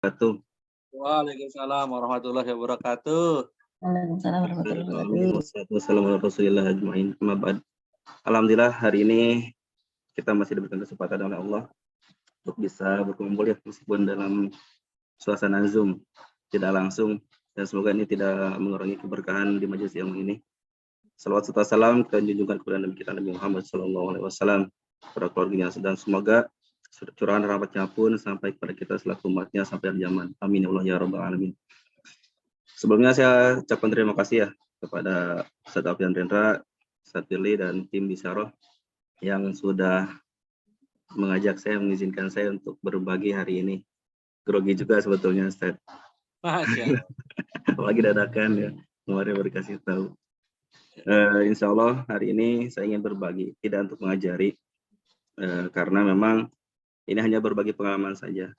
wabarakatuh. Waalaikumsalam warahmatullahi wabarakatuh. Waalaikumsalam warahmatullahi Amin. wabarakatuh. Wassalamualaikum Alhamdulillah hari ini kita masih diberikan kesempatan oleh Allah untuk bisa berkumpul ya meskipun dalam suasana Zoom tidak langsung, dan semoga ini tidak mengurangi keberkahan di majelis ilmu ini. Salawat serta salam kita junjungan kepada Nabi kita Nabi Muhammad SAW, kepada keluarganya, dan semoga curahan rahmatnya pun sampai kepada kita selaku umatnya sampai akhir zaman. Amin ya Allah ya Rabbal Alamin. Sebelumnya saya ucapkan terima kasih ya kepada Ustaz Alfian Rendra, Ustaz Firly, dan tim Bisyarah yang sudah mengajak saya, mengizinkan saya untuk berbagi hari ini. Grogi juga sebetulnya Ustaz. Masya. Apalagi dadakan ya, kemarin baru kasih tahu. Insya Allah hari ini saya ingin berbagi, tidak untuk mengajari, karena memang ini hanya berbagi pengalaman saja.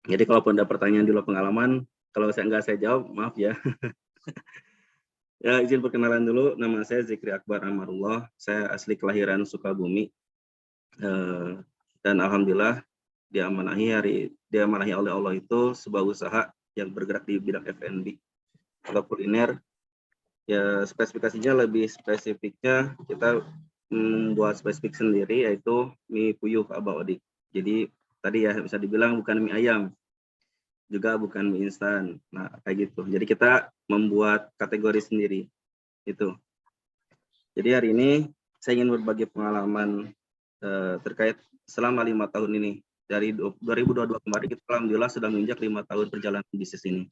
Jadi kalaupun ada pertanyaan di luar pengalaman, kalau saya jawab, maaf ya. Ya, izin perkenalan dulu, nama saya Zikri Akbar Amarullah, saya asli kelahiran Sukabumi, dan alhamdulillah diamanahi oleh Allah itu sebuah usaha yang bergerak di bidang F&B atau kuliner. Ya, spesifikasinya lebih spesifiknya kita membuat spesifik sendiri, yaitu mie puyuh Abah Odik. Jadi tadi ya bisa dibilang bukan mie ayam, juga bukan mie instan. Nah, kayak gitu. Jadi kita membuat kategori sendiri. Itu. Jadi hari ini saya ingin berbagi pengalaman terkait selama 5 tahun ini. Dari 2022 kemarin kita alhamdulillah sudah menginjak 5 tahun perjalanan bisnis ini.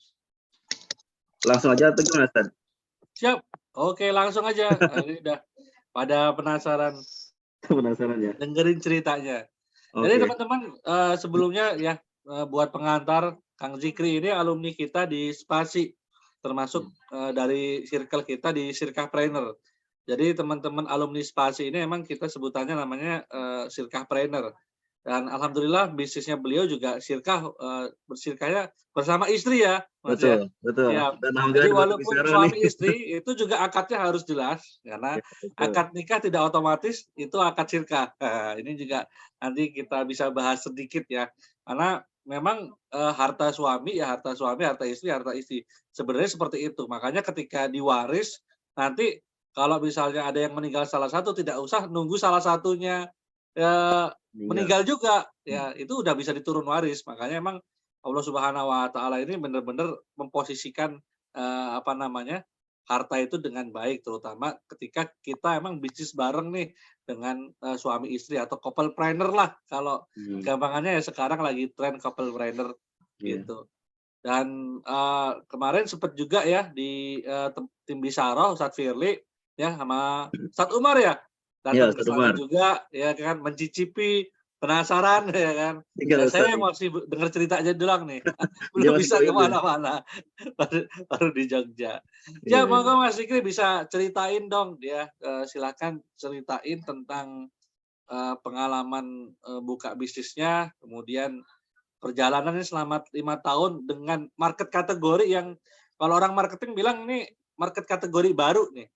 Langsung aja atau gimana, Ustaz? Siap. Oke, langsung aja. Ini udah pada penasaran. Penasaran ya? Dengerin ceritanya. Jadi teman-teman, sebelumnya ya, buat pengantar, Kang Zikri ini alumni kita di Spasi, termasuk dari circle kita di Sirkahpreneur. Jadi teman-teman alumni Spasi ini emang kita sebutannya namanya Sirkahpreneur. Dan alhamdulillah bisnisnya beliau juga bersirkahnya bersama istri ya, Mas ya. Betul. Ya. Dan Jadi walaupun suami istri itu juga akadnya harus jelas, karena akad nikah tidak otomatis itu akad sirkah. Ini juga nanti kita bisa bahas sedikit ya, karena memang harta suami, harta istri. Sebenarnya seperti itu. Makanya ketika diwaris, nanti kalau misalnya ada yang meninggal salah satu, tidak usah nunggu salah satunya meninggal juga. Ya, itu udah bisa diturun waris. Makanya emang Allah Subhanahu wa taala ini benar-benar memposisikan harta itu dengan baik, terutama ketika kita emang bisnis bareng nih dengan suami istri atau couple-planner lah, kalau gampangannya ya sekarang lagi tren couple-planner gitu. Dan kemarin sempat juga ya di tim Bisyarah Ustaz Firly ya sama Ustaz Umar ya datang ke sana juga ya kan, mencicipi, penasaran ya kan. Dan saya masih dengar ceritanya doang nih, belum bisa kemana-mana, baru di Jogja. Ya, monggo Mas Zikri bisa ceritain dong ya, silakan ceritain tentang pengalaman buka bisnisnya, kemudian perjalanannya selama 5 tahun dengan market kategori yang kalau orang marketing bilang ini market kategori baru nih,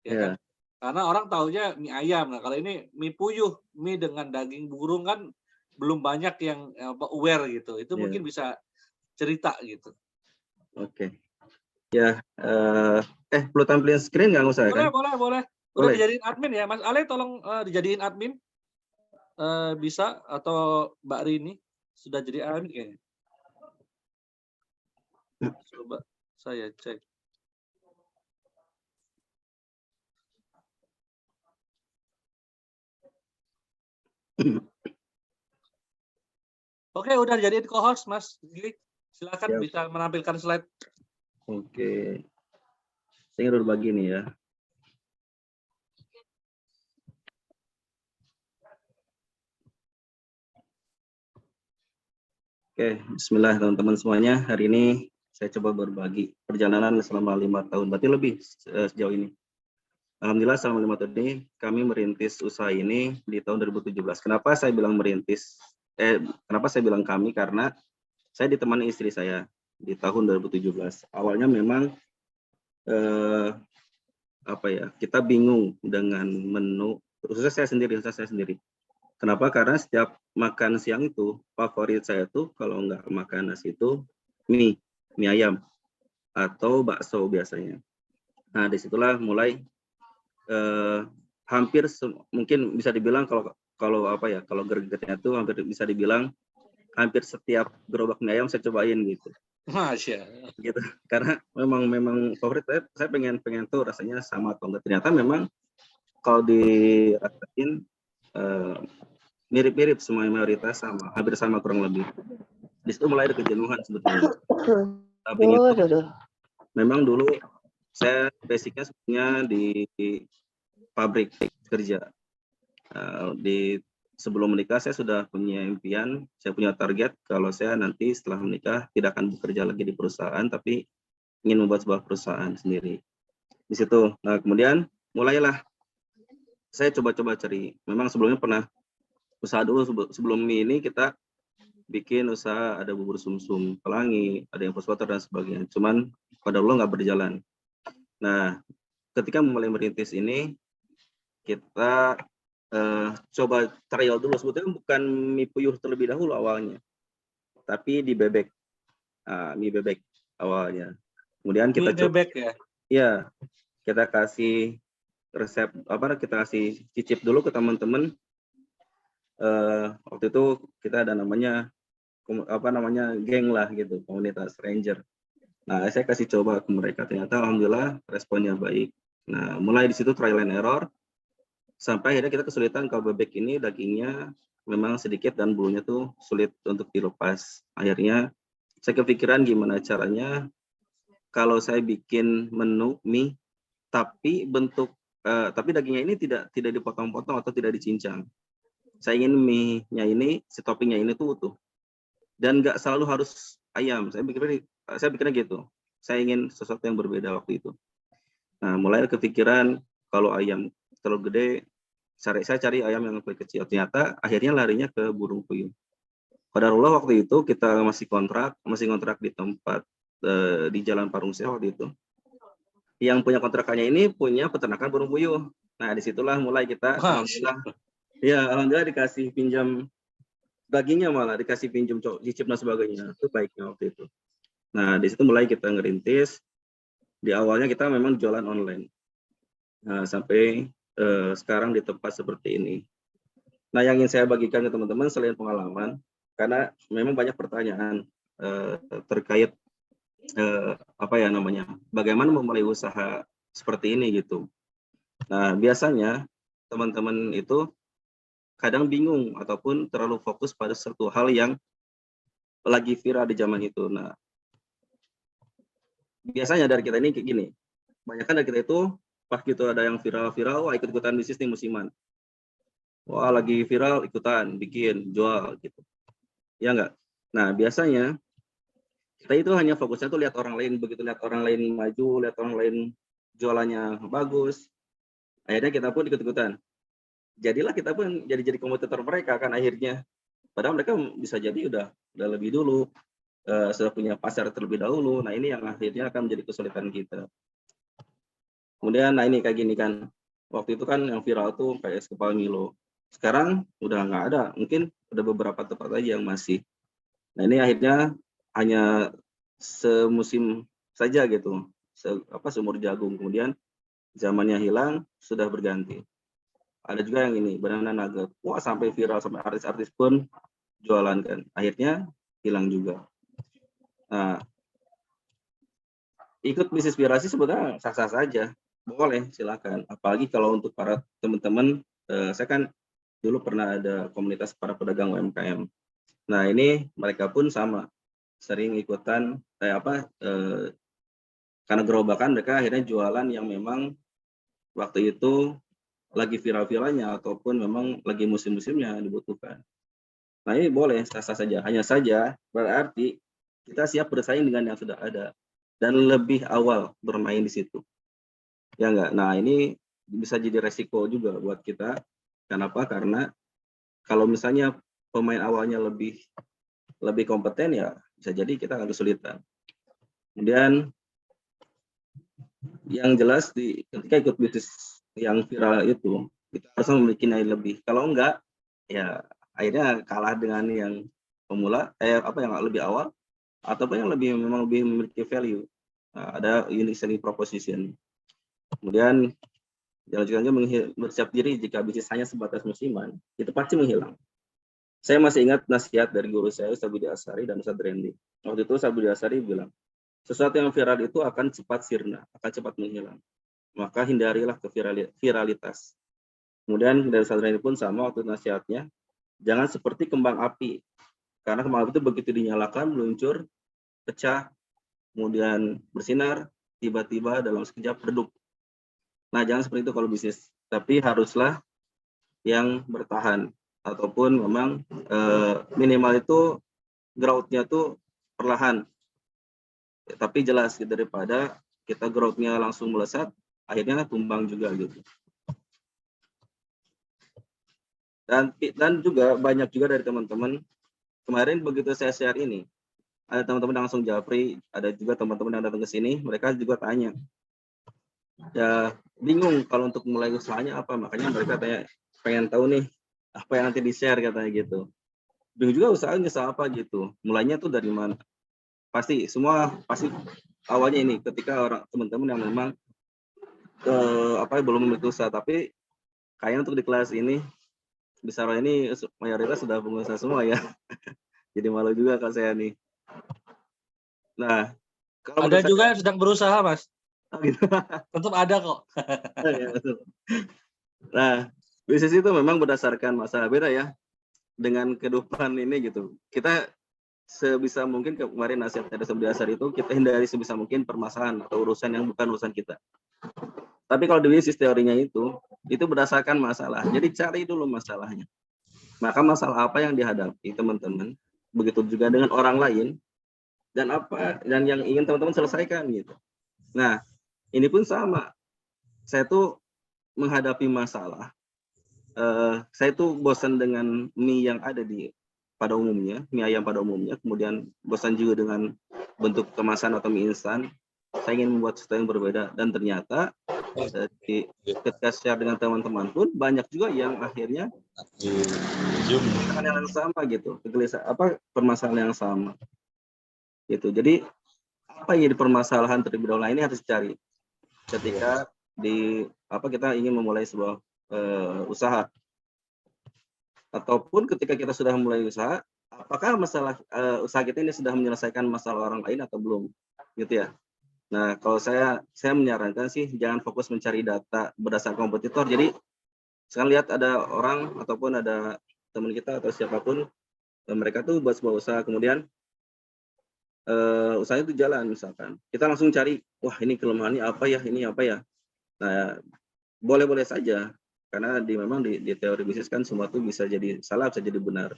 ya kan? Karena orang taunya mie ayam. Nah, kalau ini mie puyuh, mie dengan daging burung kan belum banyak yang aware gitu. Itu mungkin bisa cerita gitu. Oke. Ya, perlu tampilin screen nggak usah kan? Boleh. Udah dijadiin admin ya, Mas Ale, tolong dijadiin admin. Bisa atau Mbak Rini sudah jadi admin kayaknya. Coba saya cek. Oke, udah jadiin co-host Mas Gili. Silakan bisa menampilkan slide. Oke. Saya ingin berbagi nih ya. Oke, bismillah teman-teman semuanya. Hari ini saya coba berbagi perjalanan selama 5 tahun, berarti lebih sejauh ini. Alhamdulillah selama 5 tahun ini kami merintis usaha ini di tahun 2017. Kenapa saya bilang merintis? Kenapa saya bilang kami? Karena saya ditemani istri saya di tahun 2017. Awalnya memang kita bingung dengan menu, khususnya saya sendiri. Kenapa? Karena setiap makan siang itu favorit saya tuh kalau nggak makan nasi itu mie ayam atau bakso biasanya. Nah, disitulah mulai hampir mungkin bisa dibilang kalau apa ya, kalau gregetnya itu hampir bisa dibilang hampir setiap gerobak mie ayam saya cobain gitu. Masya Allah. Gitu. Karena memang favorit saya pengen tuh rasanya sama atau enggak. Ternyata memang kalau dirasain mirip-mirip semua, mayoritas sama, hampir sama kurang lebih. Di situ mulai ada kejenuhan sebetulnya. Samping itu memang dulu saya basicnya sebenarnya di pabrik kerja. Sebelum menikah saya sudah punya impian, saya punya target kalau saya nanti setelah menikah tidak akan bekerja lagi di perusahaan, tapi ingin membuat sebuah perusahaan sendiri. Di situ. Nah, kemudian mulailah saya coba-coba cari. Memang sebelumnya pernah usaha dulu sebelum mie ini kita bikin usaha, ada bubur sumsum pelangi, ada yang water dan sebagainya. Cuman pada Allah nggak berjalan. Nah, ketika mulai merintis ini, kita coba trial dulu. Sebetulnya bukan mie puyuh terlebih dahulu awalnya, tapi di bebek, mie bebek awalnya. Kemudian kita coba, bebek ya? Ya, kita kasih resep kita kasih cicip dulu ke teman-teman. Waktu itu kita ada namanya geng lah gitu, komunitas ranger. Nah, saya kasih coba ke mereka, ternyata alhamdulillah responnya baik. Nah, mulai di situ trial and error sampai akhirnya kita kesulitan kalau bebek ini dagingnya memang sedikit dan bulunya tuh sulit untuk dilepas. Akhirnya saya kepikiran gimana caranya kalau saya bikin menu mie tapi dagingnya ini tidak dipotong-potong atau tidak dicincang. Saya ingin mie-nya ini, si toppingnya ini tuh utuh. Dan nggak selalu harus ayam. Saya pikirnya gitu. Saya ingin sesuatu yang berbeda waktu itu. Nah, mulai kepikiran kalau ayam terlalu gede, saya cari ayam yang lebih kecil. Ternyata akhirnya larinya ke burung puyuh. Qadarullah waktu itu kita masih kontrak di tempat di Jalan Parungseh waktu itu. Yang punya kontrakannya ini punya peternakan burung puyuh. Nah, disitulah mulai kita alhamdulillah dikasih pinjam dagingnya, malah dikasih pinjam cicip dan sebagainya. Itu baiknya waktu itu. Nah, di situ mulai kita ngerintis. Di awalnya kita memang jualan online. Nah, sampai sekarang di tempat seperti ini. Nah, yang ingin saya bagikan ke teman-teman selain pengalaman, karena memang banyak pertanyaan terkait bagaimana memulai usaha seperti ini gitu. Nah, biasanya teman-teman itu kadang bingung ataupun terlalu fokus pada satu hal yang lagi viral di zaman itu. Nah, biasanya dari kita ini kayak gini, kebanyakan dari kita itu pas gitu ada yang viral-viral, wah ikut-ikutan bisnis nih musiman. Wah lagi viral, ikutan, bikin, jual gitu. Ya enggak? Nah, biasanya kita itu hanya fokusnya tuh lihat orang lain, begitu lihat orang lain maju, lihat orang lain jualannya bagus, akhirnya kita pun ikut-ikutan. Jadilah kita pun jadi kompetitor mereka kan akhirnya. Padahal mereka bisa jadi udah lebih dulu, sudah punya pasar terlebih dahulu. Nah, ini yang akhirnya akan menjadi kesulitan kita. Kemudian, nah ini kayak gini kan, waktu itu kan yang viral tuh kayak es kepal Milo. Sekarang udah nggak ada, mungkin ada beberapa tempat aja yang masih. Nah, ini akhirnya hanya semusim saja gitu, seumur jagung. Kemudian zamannya hilang, sudah berganti. Ada juga yang ini, banana nugget. Wah, sampai viral, sampai artis-artis pun jualan kan. Akhirnya hilang juga. Nah, ikut bisnis virasi sebetulnya sah-sah saja. Boleh, silakan. Apalagi kalau untuk para teman-teman, saya kan dulu pernah ada komunitas para pedagang UMKM. Nah, ini mereka pun sama, sering ikutan karena gerobakan mereka akhirnya jualan yang memang waktu itu lagi viral-viralnya ataupun memang lagi musim-musimnya dibutuhkan. Nah, ini boleh sah-sah saja. Hanya saja berarti kita siap bersaing dengan yang sudah ada dan lebih awal bermain di situ. Ya enggak? Nah, ini bisa jadi resiko juga buat kita. Kenapa? Karena kalau misalnya pemain awalnya lebih kompeten, ya bisa jadi kita akan kesulitan. Kemudian yang jelas ketika ikut bisnis yang viral itu, kita harus memiliki nilai lebih. Kalau enggak, ya akhirnya kalah dengan yang pemula, yang lebih awal, ataupun yang memang lebih memiliki value. Nah, ada unique selling proposition. Kemudian dilanjutkan bersiap diri jika bisnis hanya sebatas musiman, itu pasti menghilang. Saya masih ingat nasihat dari guru saya, Ustaz Budi Asari dan Ustaz Randy. Waktu itu Ustaz Budi Asari bilang, sesuatu yang viral itu akan cepat sirna, akan cepat menghilang. Maka hindarilah viralitas. Kemudian dari Ustaz Randy pun sama waktu nasihatnya, jangan seperti kembang api. Karena kembang api itu begitu dinyalakan, meluncur, pecah, kemudian bersinar, tiba-tiba dalam sekejap redup. Nah, jangan seperti itu kalau bisnis. Tapi haruslah yang bertahan. Ataupun memang minimal itu growth-nya tuh perlahan. Tapi jelas gitu, daripada kita growth-nya langsung melesat, akhirnya tumbang juga gitu. Dan juga banyak juga dari teman-teman, kemarin begitu saya share ini, ada teman-teman yang langsung japri, ada juga teman-teman yang datang ke sini, mereka juga tanya, ya bingung kalau untuk mulai usahanya apa, makanya mereka pengen tahu nih apa yang nanti di-share katanya gitu. Bingung juga usahanya apa gitu, mulainya tuh dari mana? Pasti awalnya ini ketika orang teman-teman yang memang belum memiliki usaha, tapi kayaknya untuk di kelas ini besar ini mayoritas sudah pengusaha semua ya. Jadi malu juga kalau saya nih. Nah, kalau ada juga yang sedang berusaha, Mas. Gitu. Tetap ada kok. Ya, betul. Nah, bisnis itu memang berdasarkan masalah, beda ya dengan kehidupan ini gitu. Kita sebisa mungkin, kemarin nasihat dari dasar itu, kita hindari sebisa mungkin permasalahan atau urusan yang bukan urusan kita. Tapi kalau di bisnis teorinya itu berdasarkan masalah. Jadi cari dulu masalahnya. Maka masalah apa yang dihadapi teman-teman, begitu juga dengan orang lain, dan yang ingin teman-teman selesaikan gitu. Nah, ini pun sama. Saya tuh menghadapi masalah. Saya tuh bosan dengan mie yang ada pada umumnya, mie ayam pada umumnya. Kemudian bosan juga dengan bentuk kemasan atau mie instan. Saya ingin membuat sesuatu yang berbeda, dan ternyata ketika share dengan teman-teman pun banyak juga yang akhirnya yang sama gitu, permasalahan yang sama gitu. Jadi apa yang jadi permasalahan terlebih dahulu ini harus dicari ketika kita ingin memulai sebuah usaha, ataupun ketika kita sudah mulai usaha, apakah masalah usaha kita ini sudah menyelesaikan masalah orang lain atau belum gitu ya. Nah, kalau saya menyarankan sih jangan fokus mencari data berdasarkan kompetitor. Jadi sekarang lihat ada orang ataupun ada teman kita atau siapapun, mereka tuh buat sebuah usaha, kemudian usahanya itu jalan misalkan. Kita langsung cari, wah ini kelemahannya apa ya, ini apa ya. Nah, boleh-boleh saja, karena memang di teori bisnis kan semua tuh bisa jadi salah, bisa jadi benar.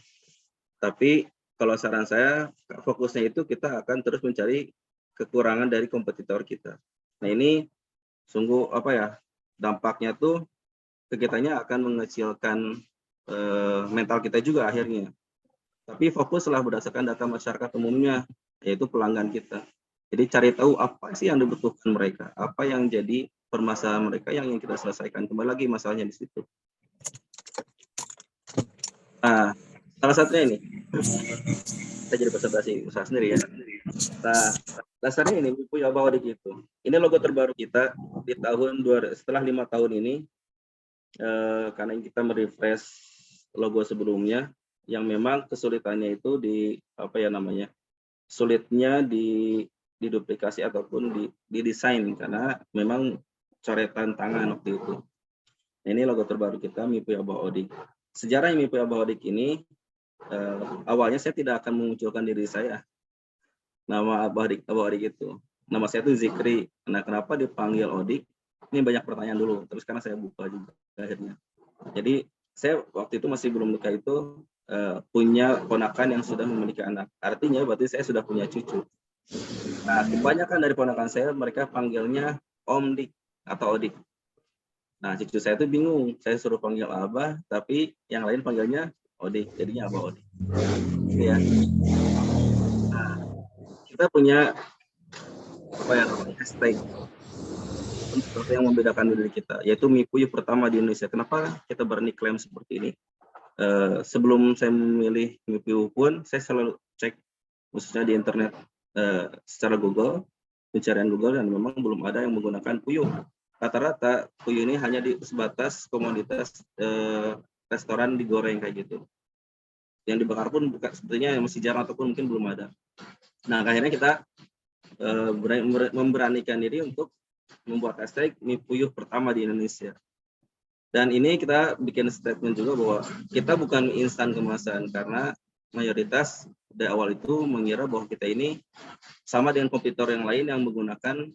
Tapi kalau saran saya, fokusnya itu kita akan terus mencari kekurangan dari kompetitor kita. Nah, ini sungguh dampaknya tuh ke kitanya akan mengecilkan mental kita juga akhirnya. Tapi fokuslah berdasarkan data masyarakat umumnya, yaitu pelanggan kita. Jadi cari tahu apa sih yang dibutuhkan mereka, apa yang jadi permasalahan mereka yang ingin kita selesaikan. Kembali lagi masalahnya di situ. Nah, salah satunya ini, saya jadi presentasi usaha sendiri ya. Nah, dasarnya ini punya Bawadik itu. Ini logo terbaru kita di setelah 5 tahun ini, karena kita merefresh logo sebelumnya yang memang kesulitannya itu sulitnya diduplikasi ataupun didesain karena memang coretan tangan waktu itu. Nah, ini logo terbaru kita, Mipuy Abah Odik. Sejarah Mipuy Abah Odik ini, awalnya saya tidak akan memunculkan diri saya. Nama Abah Odik itu. Nama saya itu Zikri. Nah, kenapa dipanggil Odik? Ini banyak pertanyaan dulu, terus sekarang saya buka juga akhirnya. Jadi saya waktu itu masih belum nikah itu punya ponakan yang sudah memiliki anak. Artinya berarti saya sudah punya cucu. Nah, kebanyakan dari ponakan saya mereka panggilnya Om Dik atau Odik. Nah, cucu saya itu bingung. Saya suruh panggil Abah, tapi yang lain panggilnya Odik. Jadinya Abah Odik. Ya. Nah, kita punya hashtag sesuatu yang membedakan diri kita, yaitu Mipuy pertama di Indonesia. Kenapa kita berani klaim seperti ini? Sebelum saya memilih Mipuy pun, saya selalu cek, khususnya di internet, secara Google, pencarian Google, dan memang belum ada yang menggunakan puyuh. Rata-rata puyuh ini hanya di sebatas komoditas restoran digoreng kayak gitu. Yang dibakar pun bukan, sepertinya masih jarang ataupun mungkin belum ada. Nah, akhirnya kita memberanikan diri untuk membuat hashtag mie puyuh pertama di Indonesia. Dan ini kita bikin statement juga bahwa kita bukan mie instan kemasan, karena mayoritas dari awal itu mengira bahwa kita ini sama dengan kompetitor yang lain yang menggunakan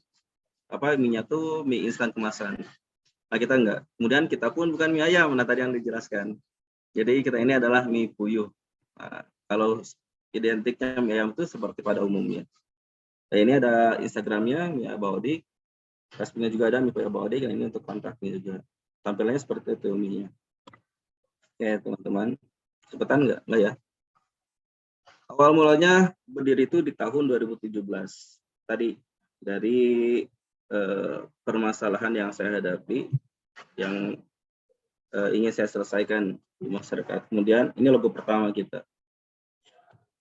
minyak tuh mie instan kemasan. Nah, kita enggak. Kemudian kita pun bukan mie ayam, nah tadi yang dijelaskan. Jadi kita ini adalah mie puyuh. Nah, kalau identiknya mie ayam itu seperti pada umumnya. Nah, ini ada Instagramnya mie Abaodi. Facebooknya juga ada mie puyuh Abaodi, dan ini untuk kontaknya juga. Tampilannya seperti itu mie-nya. Oke, teman-teman. Cepetan enggak ya? Awal mulanya berdiri itu di tahun 2017. Tadi dari permasalahan yang saya hadapi, yang ingin saya selesaikan di masyarakat. Kemudian ini logo pertama kita.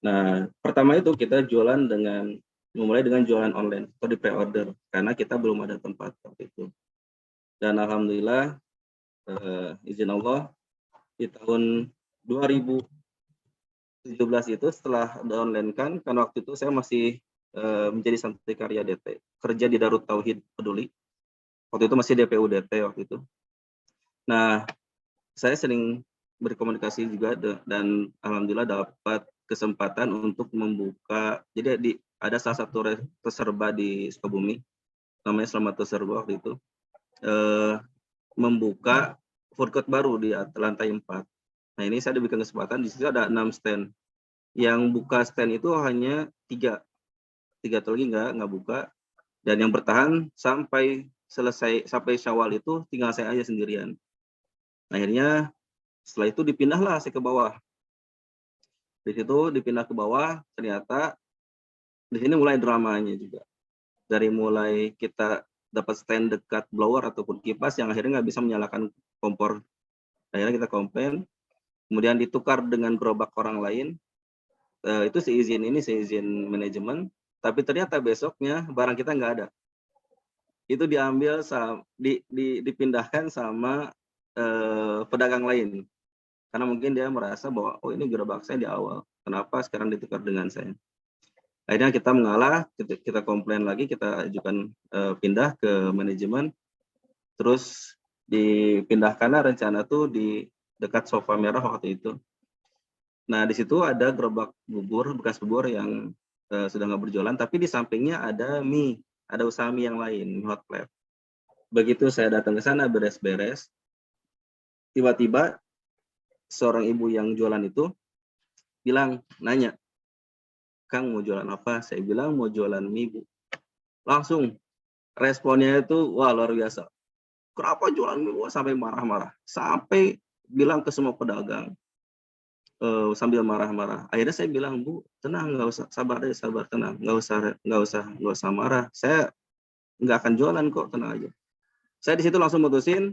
Nah, pertama itu kita memulai dengan jualan online atau di pre-order, karena kita belum ada tempat waktu itu. Dan alhamdulillah, izin Allah, di tahun 2017 itu setelah online kan waktu itu saya masih menjadi Santri Karya DT, kerja di Darut Tauhid Peduli. Waktu itu masih DPU DT waktu itu. Nah, saya sering berkomunikasi juga dan alhamdulillah dapat kesempatan untuk membuka. Jadi ada salah satu reserba di Sukabumi, namanya Selamat Reserba waktu itu, membuka food court baru di lantai 4. Nah, ini saya diberikan kesempatan, di situ ada 6 stand. Yang buka stand itu hanya 3 atau lagi nggak buka, dan yang bertahan sampai Syawal itu tinggal saya aja sendirian. Akhirnya setelah itu dipindahlah saya ke bawah. Di situ dipindah ke bawah, ternyata di sini mulai dramanya juga. Dari mulai kita dapat stand dekat blower ataupun kipas yang akhirnya nggak bisa menyalakan kompor. Akhirnya kita komplain, kemudian ditukar dengan gerobak orang lain. Itu seizin manajemen, tapi ternyata besoknya barang kita nggak ada. Itu diambil dipindahkan sama pedagang lain, karena mungkin dia merasa bahwa ini gerobak saya di awal, kenapa sekarang ditukar dengan saya. Akhirnya kita mengalah, kita komplain lagi, kita ajukan pindah ke manajemen, terus dipindahkan rencana tuh di dekat Sofa Merah waktu itu. Nah, di situ ada gerobak bekas bubur yang sudah nggak berjualan, tapi di sampingnya ada usaha mie yang lain, hot plate. Begitu saya datang ke sana beres-beres, tiba-tiba seorang ibu yang jualan itu nanya, "Kang, mau jualan apa?" Saya bilang mau jualan mie, Bu. Langsung responnya itu wah luar biasa. "Kenapa jualan mie?" Wah, sampai marah-marah, sampai bilang ke semua pedagang sambil marah-marah. Akhirnya saya bilang, "Bu, tenang, nggak usah, sabar deh, sabar, tenang, nggak usah marah. Saya nggak akan jualan kok, tenang aja." Saya di situ langsung mutusin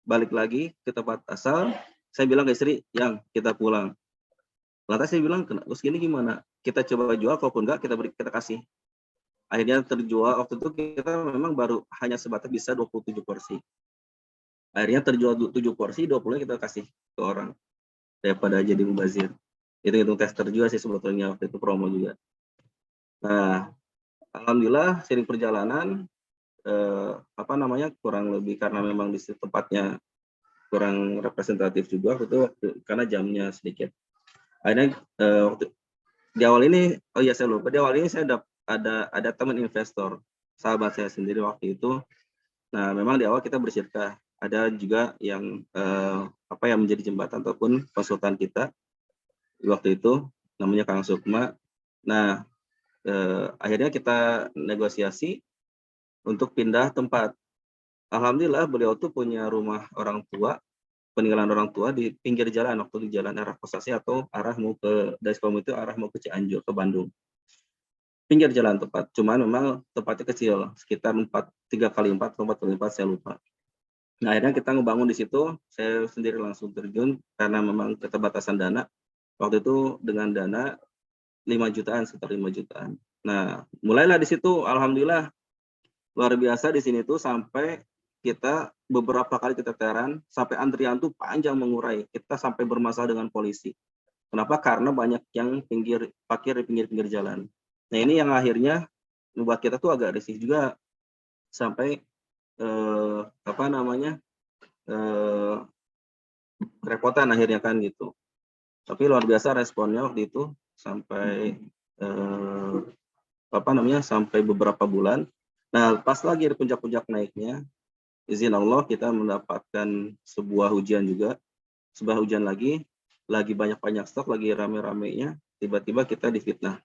balik lagi ke tempat asal. Saya bilang ke istri, "Yang, kita pulang." Lantas saya bilang, "Terus gini gimana? Kita coba jual, kalaupun enggak kita kasih." Akhirnya terjual, waktu itu kita memang baru hanya sebatas bisa 27 porsi. Akhirnya terjual 7 porsi, 20-nya kita kasih ke orang, daripada jadi mubazir. Hitung-hitung tester juga sih sebetulnya, waktu itu promo juga. Nah, alhamdulillah sering perjalanan, kurang lebih karena memang di tempatnya kurang representatif juga karena jamnya sedikit. Akhirnya di awal ini, saya lupa, di awal ini saya ada teman investor, sahabat saya sendiri waktu itu. Nah, memang di awal kita bersyirkah, ada juga yang yang menjadi jembatan ataupun konsultan kita waktu itu, namanya Kang Sukma. Nah, akhirnya kita negosiasi untuk pindah tempat. Alhamdulillah beliau tuh punya rumah orang tua, peninggalan orang tua di pinggir jalan, waktu di jalan arah Kosasi atau arah mau ke dari Sukabumi itu arah mau ke Cianjur, ke Bandung. Pinggir jalan tepat, cuman memang tempatnya kecil, sekitar 3x4 atau 4x4, saya lupa. Nah, akhirnya kita ngebangun di situ, saya sendiri langsung terjun karena memang keterbatasan dana. Waktu itu dengan dana 5 jutaan, sekitar 5 jutaan. Nah, mulailah di situ, alhamdulillah luar biasa di sini tuh sampai kita beberapa kali keteteran, sampai antrian tuh panjang mengurai. Kita sampai bermasalah dengan polisi. Kenapa? Karena banyak yang parkir di pinggir-pinggir jalan. Nah, ini yang akhirnya membuat kita tuh agak risih juga sampai apa namanya? Kerepotan akhirnya kan gitu. Tapi luar biasa responnya waktu itu sampai apa namanya? Sampai beberapa bulan. Nah, pas lagi di puncak-puncak naiknya, izin Allah kita mendapatkan sebuah hujan juga, sebuah hujan lagi banyak-banyak stok, lagi rame-ramenya, tiba-tiba kita difitnah.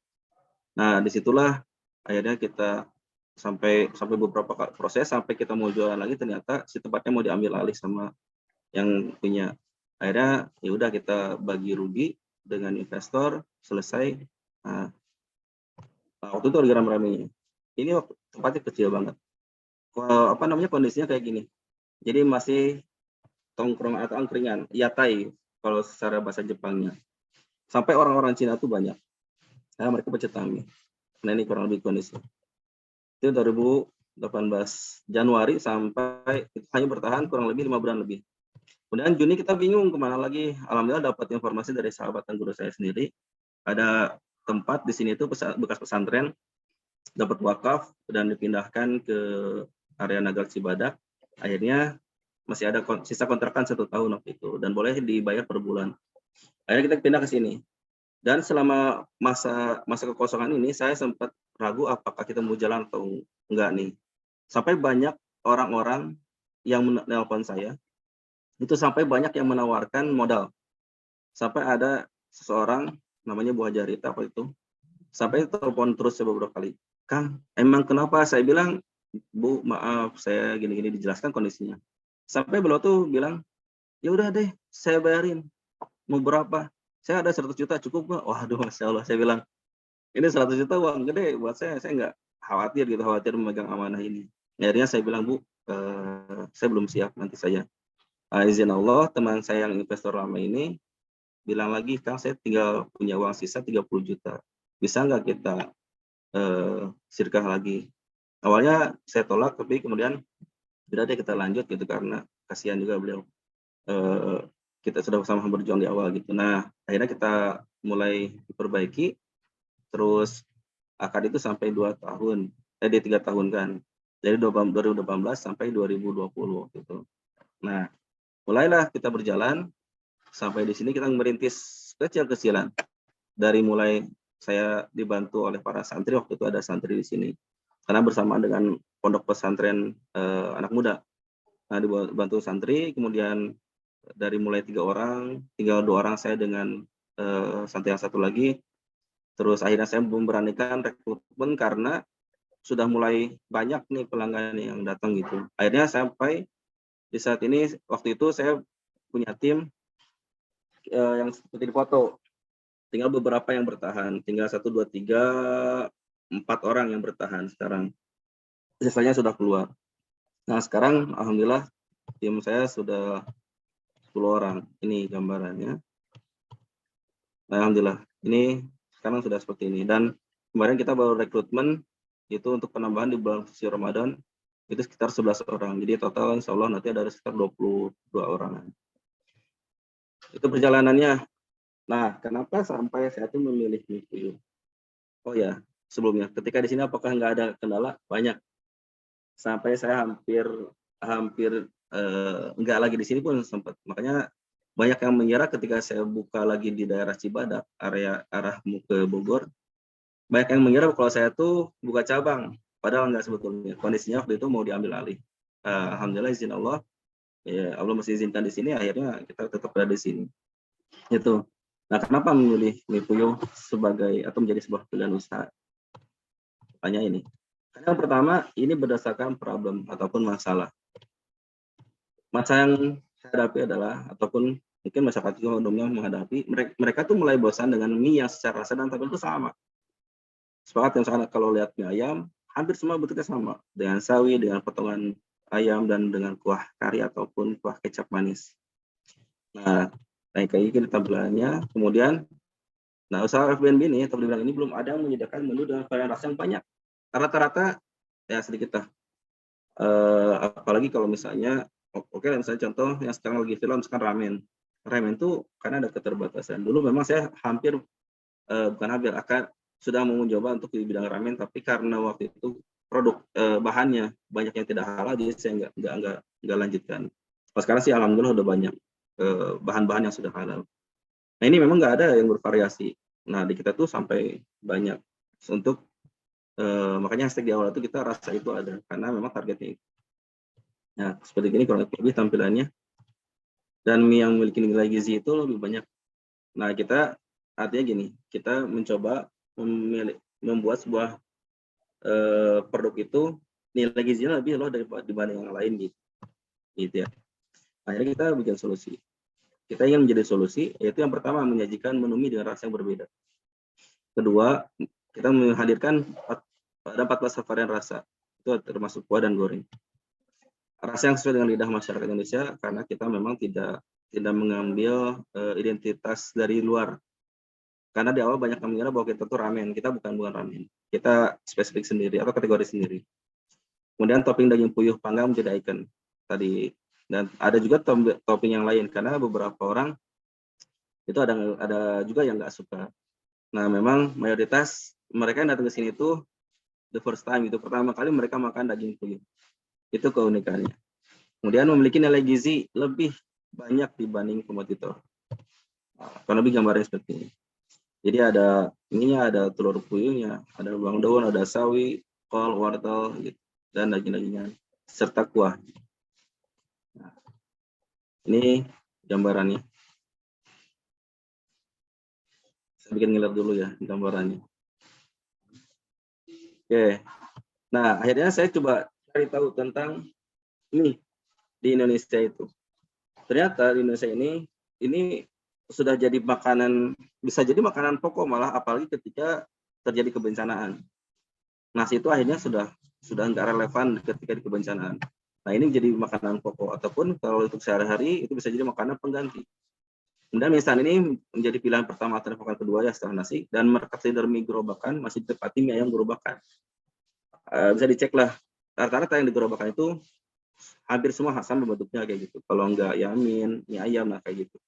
Nah, disitulah akhirnya kita sampai beberapa proses sampai kita mau jualan lagi, ternyata si tempatnya mau diambil alih sama yang punya. Akhirnya ya udah kita bagi rugi dengan investor, selesai. Nah, waktu itu lagi rame-ramenya. Ini tempatnya kecil banget. Apa namanya, kondisinya kayak gini. Jadi masih tongkrong atau angkringan, yatai kalau secara bahasa Jepangnya. Sampai orang-orang Cina tuh banyak. Nah, mereka pecinta. Nah, ini kurang lebih kondisi. Itu 2018 Januari sampai itu hanya bertahan kurang lebih 5 bulan lebih. Kemudian Juni kita bingung kemana lagi. Alhamdulillah dapat informasi dari sahabat dan guru saya sendiri. Ada tempat di sini itu bekas pesantren, dapat wakaf dan dipindahkan ke area Nagar Cibadak. Akhirnya masih ada sisa kontrakan 1 tahun waktu itu dan boleh dibayar per bulan. Akhirnya kita pindah ke sini. Dan selama masa kekosongan ini saya sempat ragu apakah kita mau jalan atau enggak nih. Sampai banyak orang-orang yang menelpon saya, itu sampai banyak yang menawarkan modal. Sampai ada seseorang namanya Bu Hajarita apa itu, sampai telepon terus beberapa kali. Kang, emang kenapa? Saya bilang, Bu, maaf, saya gini-gini dijelaskan kondisinya. Sampai beliau tuh bilang, ya udah deh, saya bayarin. Mau berapa? Saya ada 100 juta cukup nggak? Waduh, Masya Allah. Saya bilang, ini 100 juta uang gede buat saya nggak khawatir memegang amanah ini. Akhirnya saya bilang, Bu, saya belum siap, nanti saya. Izin Allah, teman saya yang investor lama ini bilang lagi, Kang, saya tinggal punya uang sisa 30 juta. Bisa nggak kita sirkah lagi? Awalnya saya tolak, tapi kemudian udah deh kita lanjut gitu karena kasihan juga beliau. Kita sudah bersama berjuang di awal gitu. Nah, akhirnya kita mulai diperbaiki, terus akad itu sampai 2 tahun, di 3 tahun kan. Dari 2018 sampai 2020 gitu. Nah, mulailah kita berjalan sampai di sini kita merintis kecil-kecilan. Dari mulai saya dibantu oleh para santri, waktu itu ada santri di sini. Karena bersamaan dengan pondok pesantren anak muda. Nah, dibantu santri, kemudian dari mulai 3 orang, tinggal 2 orang saya dengan santri yang 1 lagi. Terus akhirnya saya memberanikan rekrutmen karena sudah mulai banyak nih pelanggan yang datang gitu. Akhirnya sampai di saat ini, waktu itu saya punya tim yang seperti di foto. Tinggal beberapa yang bertahan, tinggal 1, 2, 3, 4 orang yang bertahan sekarang. Sisanya sudah keluar. Nah, sekarang alhamdulillah tim saya sudah 10 orang. Ini gambarannya. Nah, alhamdulillah. Ini sekarang sudah seperti ini. Dan kemarin kita baru rekrutmen itu untuk penambahan di bulan suci Ramadan itu sekitar 11 orang. Jadi total insya Allah nanti ada sekitar 22 orang. Itu perjalanannya. Nah, kenapa sampai saya tuh memilih Mikuyu? Oh ya, sebelumnya, ketika di sini apakah nggak ada kendala? Banyak. Sampai saya hampir nggak lagi di sini pun sempat. Makanya banyak yang mengira ketika saya buka lagi di daerah Cibadak, area arah ke Bogor, banyak yang mengira kalau saya tuh buka cabang. Padahal nggak sebetulnya. Kondisinya waktu itu mau diambil alih. Alhamdulillah izin Allah, ya Allah masih izinkan di sini, akhirnya kita tetap berada di sini. Itu. Nah, kenapa memilih Mikuyu sebagai atau menjadi sebuah pilihan usaha? Tanya ini. Karena yang pertama, ini berdasarkan problem ataupun masalah. Masalah yang saya hadapi adalah, ataupun mungkin masyarakat juga umumnya menghadapi, mereka tuh mulai bosan dengan mie yang secara rasa dan tampilan itu sama. Sepakat yang sangat kalau lihat mie ayam, hampir semua bentuknya sama. Dengan sawi, dengan potongan ayam, dan dengan kuah kari ataupun kuah kecap manis. Nah, kayak gini tampilannya. Kemudian Nah, usaha F&B ini, atau dibilang ini belum ada yang menyediakan menu dengan varian rasa yang banyak. Rata-rata ya sedikit lah. Apalagi kalau misalnya, oke misalnya contoh yang sekarang lagi viral misalkan ramen. Ramen tuh karena ada keterbatasan. Dulu memang saya hampir, bukan hampir, akan sudah mau mencoba untuk di bidang ramen, tapi karena waktu itu produk bahannya banyak yang tidak halal, jadi saya nggak lanjutkan. Kalau sekarang sih alhamdulillah udah banyak bahan-bahan yang sudah halal. Nah ini memang nggak ada yang bervariasi. Nah di kita tuh sampai banyak untuk makanya hashtag di awal itu kita rasa itu ada karena memang targetnya itu. Nah seperti ini kurang lebih tampilannya, dan mie yang memiliki nilai gizi itu lebih banyak. Nah kita artinya gini, kita mencoba membuat sebuah produk itu nilai gizinya lebih loh dibanding yang lain gitu ya. Akhirnya kita bikin solusi. Kita ingin menjadi solusi, yaitu yang pertama menyajikan menu mie dengan rasa yang berbeda. Kedua, kita menghadirkan ada 14 varian rasa, itu termasuk kuah dan goreng. Rasa yang sesuai dengan lidah masyarakat Indonesia, karena kita memang tidak mengambil identitas dari luar. Karena di awal banyak yang mengira bahwa kita tuh ramen, kita bukan ramen. Kita spesifik sendiri atau kategori sendiri. Kemudian topping daging puyuh panggang menjadi ikon tadi, dan ada juga topping yang lain karena beberapa orang itu ada juga yang nggak suka. Nah memang mayoritas mereka yang datang ke sini itu the first time, itu pertama kali mereka makan daging puyuh, itu keunikannya. Kemudian memiliki nilai gizi lebih banyak dibanding kompetitor. Kurang lebih gambarnya seperti ini. Jadi ada ininya, ada telur puyuhnya, ada bawang daun, ada sawi, kol, wortel, gitu, dan daging-dagingan serta kuah. Nah, ini gambarannya. Saya bikin ngiler dulu ya gambarannya. Oke. Nah, akhirnya saya coba cari tahu tentang mie di Indonesia itu. Ternyata di Indonesia ini sudah jadi makanan, bisa jadi makanan pokok malah, apalagi ketika terjadi kebencanaan. Nasi itu akhirnya sudah nggak relevan ketika di kebencanaan. Nah ini menjadi makanan pokok, ataupun kalau untuk sehari-hari itu bisa jadi makanan pengganti. Kemudian mie instan ini menjadi pilihan pertama atau pilihan kedua ya setelah nasi, dan market leader mie gerobakan masih ditempati mie ayam gerobakan. Bisa dicek lah, rata-rata yang di gerobakan itu hampir semua sama bentuknya kayak gitu. Kalau enggak ya mie ayam lah kayak gitu.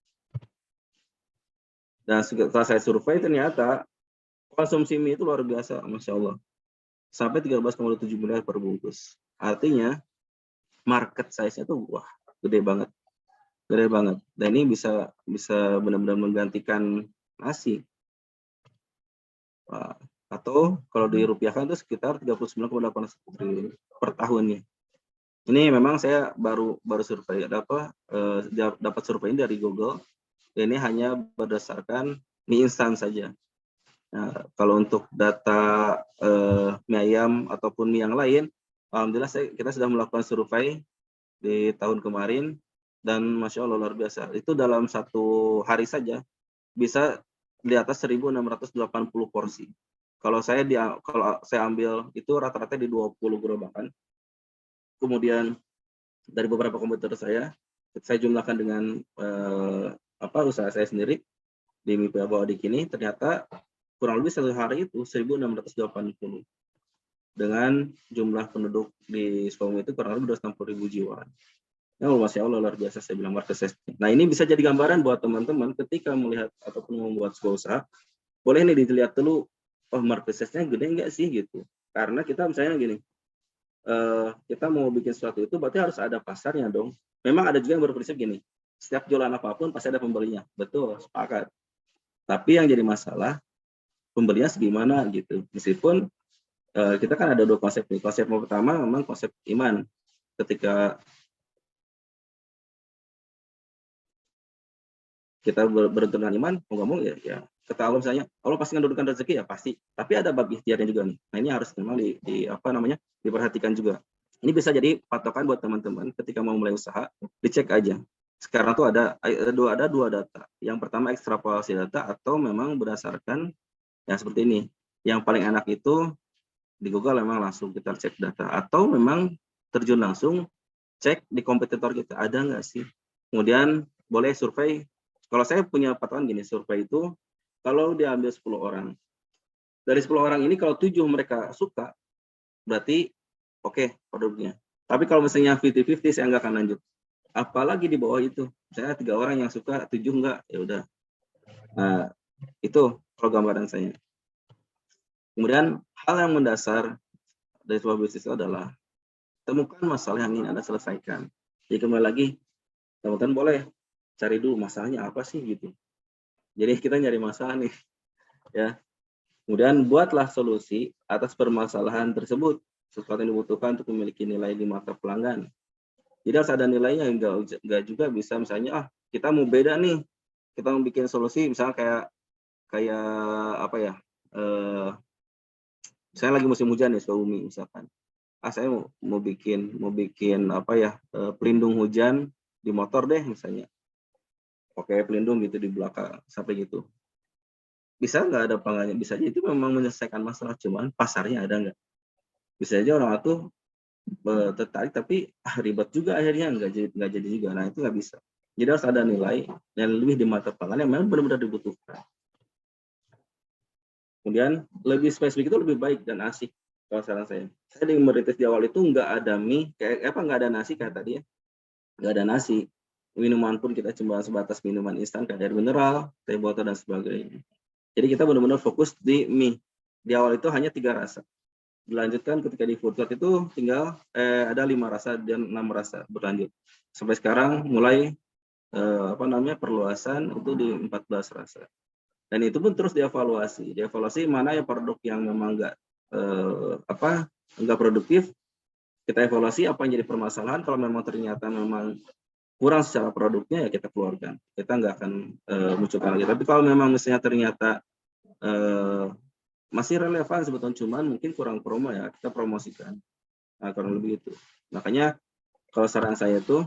Dan setelah saya survei ternyata konsumsi mie itu luar biasa, Masya Allah. Sampai 13,7 miliar per bungkus. Artinya market size-nya tuh wah gede banget. Gede banget. Dan ini bisa benar-benar menggantikan nasi. Atau kalau dirupiahkan itu sekitar 39,8 triliun per tahunnya. Ini memang saya baru survei, dapat survei ini dari Google. Ini hanya berdasarkan mie instan saja. Nah, kalau untuk data mie ayam ataupun mie yang lain, alhamdulillah kita sudah melakukan survei di tahun kemarin, dan Masya Allah luar biasa. Itu dalam satu hari saja bisa di atas 1.680 porsi. Kalau saya ambil itu rata-rata di 20 gerobakan. Kemudian dari beberapa komputer saya jumlahkan dengan usaha saya sendiri di MIPA Bawadik ini, ternyata kurang lebih satu hari itu 1.680 dengan jumlah penduduk di Sukabumi itu kurang lebih 260.000 jiwa. Ya Masya Allah luar biasa, saya bilang market size. Nah ini bisa jadi gambaran buat teman-teman ketika melihat ataupun membuat sebuah usaha, boleh nih dilihat dulu, oh market size-nya gede nggak sih gitu. Karena kita misalnya gini, kita mau bikin sesuatu itu berarti harus ada pasarnya dong. Memang ada juga yang berprinsip gini, setiap jualan apapun pasti ada pembelinya. Betul, sepakat. Tapi yang jadi masalah, pembelinya segimana gitu. Meskipun kita kan ada dua konsep nih. Konsep pertama memang konsep iman. Ketika kita beruntung dengan iman, mau nggak mau ya kata Allah misalnya, Allah pasti menurunkan rezeki ya pasti. Tapi ada bab ikhtiarnya juga nih. Nah ini harus memang diperhatikan juga. Ini bisa jadi patokan buat teman-teman ketika mau mulai usaha, dicek aja. Sekarang tuh ada dua data. Yang pertama ekstrapolasi data, atau memang berdasarkan yang seperti ini. Yang paling enak itu di Google memang langsung kita cek data, atau memang terjun langsung cek di kompetitor kita ada nggak sih. Kemudian boleh survei. Kalau saya punya patokan gini, survei itu Kalau diambil 10 orang, dari 10 orang ini kalau 7 mereka suka, berarti oke produknya. Tapi kalau misalnya 50-50 saya nggak akan lanjut. Apalagi di bawah itu, misalnya 3 orang yang suka, 7 enggak, ya udah. Nah, itu program gambaran saya. Kemudian hal yang mendasar dari sebuah bisnis itu adalah temukan masalah yang ingin Anda selesaikan. Jadi kembali lagi, teman-teman boleh cari dulu masalahnya apa sih gitu. Jadi kita nyari masalah nih, ya. Kemudian buatlah solusi atas permasalahan tersebut, sesuatu yang dibutuhkan untuk memiliki nilai di mata pelanggan. Jadi harus ada nilainya, enggak juga bisa misalnya kita mau beda nih, kita mau bikin solusi misalnya kayak apa ya? Misalnya lagi musim hujan nih Sukabumi misalkan. Saya mau bikin apa ya? Pelindung hujan di motor deh misalnya. Pakai pelindung gitu di belakang sampai gitu. Bisa nggak ada pelanggannya? Bisa aja itu memang menyelesaikan masalah, cuman pasarnya ada nggak? Bisa aja orang itu tertarik tapi ribet juga akhirnya nggak jadi juga. Nah itu nggak bisa. Jadi harus ada nilai yang lebih di mata pelanggan yang memang benar-benar dibutuhkan. Kemudian lebih spesifik itu lebih baik dan asik kalau saran saya. Saya di merintis di awal itu nggak ada mie, nggak ada nasi kayak tadi ya, nggak ada nasi. Minuman pun kita cuma sebatas minuman instan kayak air mineral, teh botol dan sebagainya. Jadi kita benar-benar fokus di mie. Di awal itu hanya 3 rasa. Dilanjutkan ketika di food court itu tinggal ada 5 rasa dan 6 rasa berlanjut. Sampai sekarang mulai perluasan itu di 14 rasa. Dan itu pun terus dievaluasi. Dievaluasi mana ya produk yang memang nggak produktif. Kita evaluasi apa yang jadi permasalahan. Kalau memang ternyata memang kurang secara produknya ya kita keluarkan. Kita nggak akan munculkan lagi. Tapi kalau memang misalnya ternyata masih relevan sebetulnya, cuman mungkin kurang promo ya kita promosikan. Nah, kurang lebih itu. Makanya kalau saran saya itu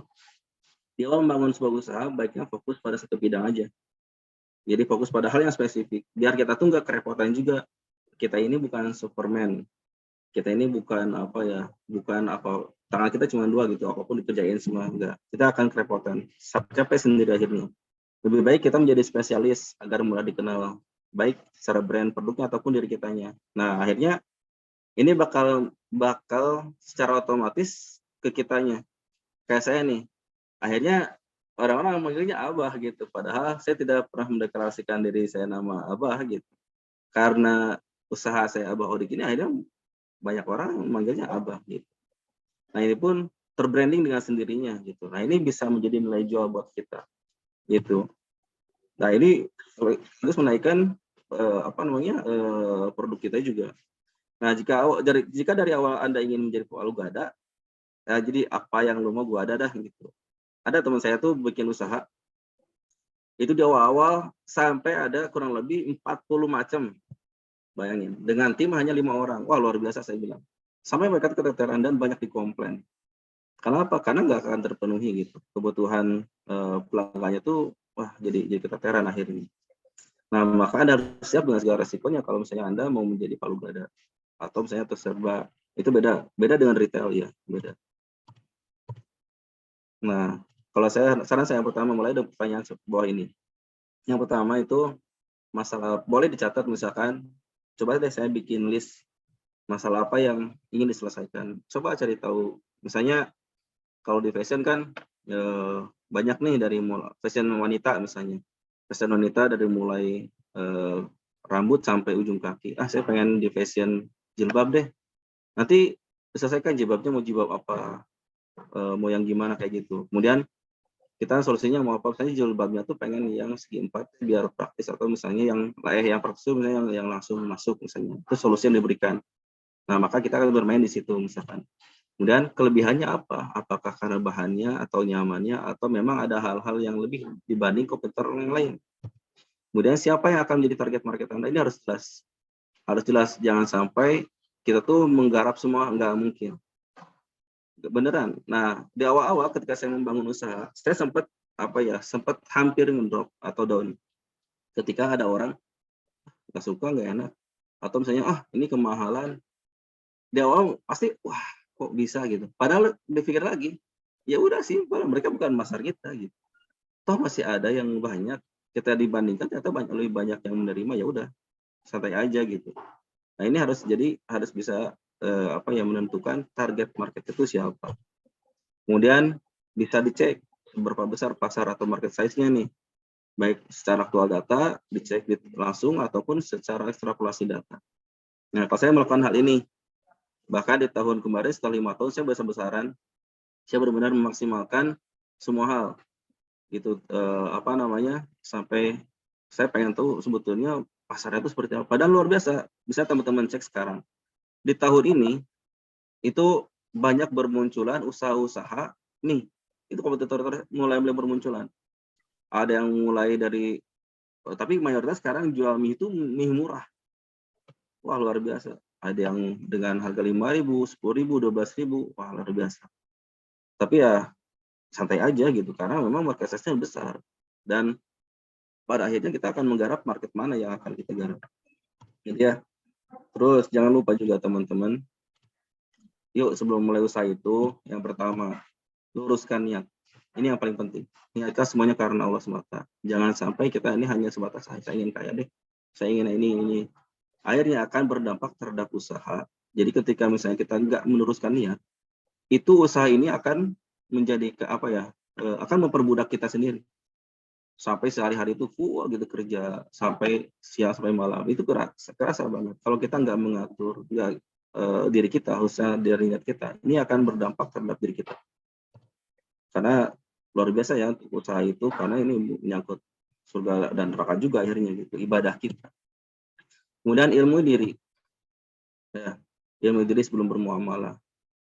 di awal membangun sebuah usaha baiknya fokus pada satu bidang aja. Jadi fokus pada hal yang spesifik. Biar kita tuh nggak kerepotan juga. Kita ini bukan Superman. Kita ini bukan tangan kita cuma 2 gitu. Apapun dikerjain semua enggak. Kita akan kerepotan. Capek sendiri akhirnya. Lebih baik kita menjadi spesialis agar mudah dikenal, baik secara brand produknya ataupun diri kitanya. Nah, akhirnya ini bakal secara otomatis ke kitanya. Kayak saya nih, akhirnya orang-orang memanggilnya Abah gitu, padahal saya tidak pernah mendeklarasikan diri saya nama Abah gitu. Karena usaha saya Abah Odik ini akhirnya banyak orang memanggilnya Abah gitu. Nah, ini pun terbranding dengan sendirinya gitu. Nah, ini bisa menjadi nilai jual buat kita gitu. Nah, ini terus menaikkan produk kita juga. Nah, jika dari awal Anda ingin menjadi palu gada, jadi apa yang lu mau gua ada dah gitu. Ada teman saya tuh bikin usaha, itu di awal-awal sampai ada kurang lebih 40 macam. Bayangin, dengan tim hanya 5 orang. Wah, luar biasa saya bilang. Sampai mereka keteteran dan banyak dikomplain. Kenapa? Karena nggak akan terpenuhi gitu. Kebutuhan pelanggannya tuh jadi keteteran akhirnya. Nah, maka Anda harus siap dengan segala resikonya kalau misalnya Anda mau menjadi palu gada atau misalnya terserba. Itu beda dengan retail ya, beda. Nah, kalau saran saya yang pertama mulai dari pertanyaan bawah ini. Yang pertama itu masalah boleh dicatat misalkan, coba deh saya bikin list masalah apa yang ingin diselesaikan. Coba cari tahu. Misalnya kalau di fashion kan banyak nih dari fashion wanita misalnya. Fashion wanita dari mulai rambut sampai ujung kaki. Saya pengen di fashion jilbab deh. Nanti diselesaikan jilbabnya mau jilbab apa, mau yang gimana kayak gitu. Kemudian kita solusinya mau apa, misalnya jilbabnya tuh pengen yang segi 4 biar praktis, atau misalnya yang praktis itu misalnya yang langsung masuk misalnya. Itu solusi yang diberikan. Nah, maka kita akan bermain di situ misalkan. Kemudian kelebihannya apa? Apakah karena bahannya atau nyamannya atau memang ada hal-hal yang lebih dibanding kompetitor yang lain. Kemudian siapa yang akan menjadi target market Anda, ini harus jelas. Harus jelas, jangan sampai kita tuh menggarap semua, nggak mungkin. Beneran. Nah, di awal-awal ketika saya membangun usaha, saya sempat hampir ngedrop atau down. Ketika ada orang nggak suka, nggak enak, atau misalnya ini kemahalan. Di awal pasti kok bisa gitu. Padahal dipikir lagi, ya udah sih, mereka bukan pasar kita gitu. Toh masih ada yang banyak kita dibandingkan ternyata lebih banyak yang menerima, ya udah santai aja gitu. Nah ini harus bisa menentukan target market itu siapa. Kemudian bisa dicek seberapa besar pasar atau market size-nya nih, baik secara aktual data dicek langsung ataupun secara ekstrapolasi data. Nah kalau saya melakukan hal ini, bahkan di tahun kemarin setelah 5 tahun saya besar-besaran, saya benar-benar memaksimalkan semua hal gitu, sampai saya pengen tahu sebetulnya pasarnya itu seperti apa. Padahal luar biasa, bisa teman-teman cek sekarang. Di tahun ini itu banyak bermunculan usaha-usaha nih, itu kompetitor mulai bermunculan. Ada yang mulai dari, tapi mayoritas sekarang jual mie itu mie murah. Wah luar biasa. Ada yang dengan harga 5.000, 10.000, 12.000, wah luar biasa. Tapi ya santai aja gitu, karena memang market size-nya besar. Dan pada akhirnya kita akan menggarap market mana yang akan kita garap. Jadi ya, terus jangan lupa juga teman-teman, yuk sebelum mulai usaha itu, yang pertama, luruskan niat. Ini yang paling penting. Niat kita semuanya karena Allah semata. Jangan sampai kita ini hanya sebatas, saya ingin kaya deh, saya ingin ini. Akhirnya akan berdampak terhadap usaha. Jadi ketika misalnya kita nggak meneruskan niat, itu usaha ini akan menjadi akan memperbudak kita sendiri. Sampai sehari-hari itu full gitu kerja, sampai siang sampai malam, itu kerasa banget. Kalau kita nggak mengatur diri kita, khususnya dari niat kita, ini akan berdampak terhadap diri kita. Karena luar biasa ya untuk usaha itu, karena ini menyangkut surga dan neraka juga akhirnya gitu, ibadah kita. Kemudian ilmu diri. Ya, ilmu diri sebelum bermuamalah.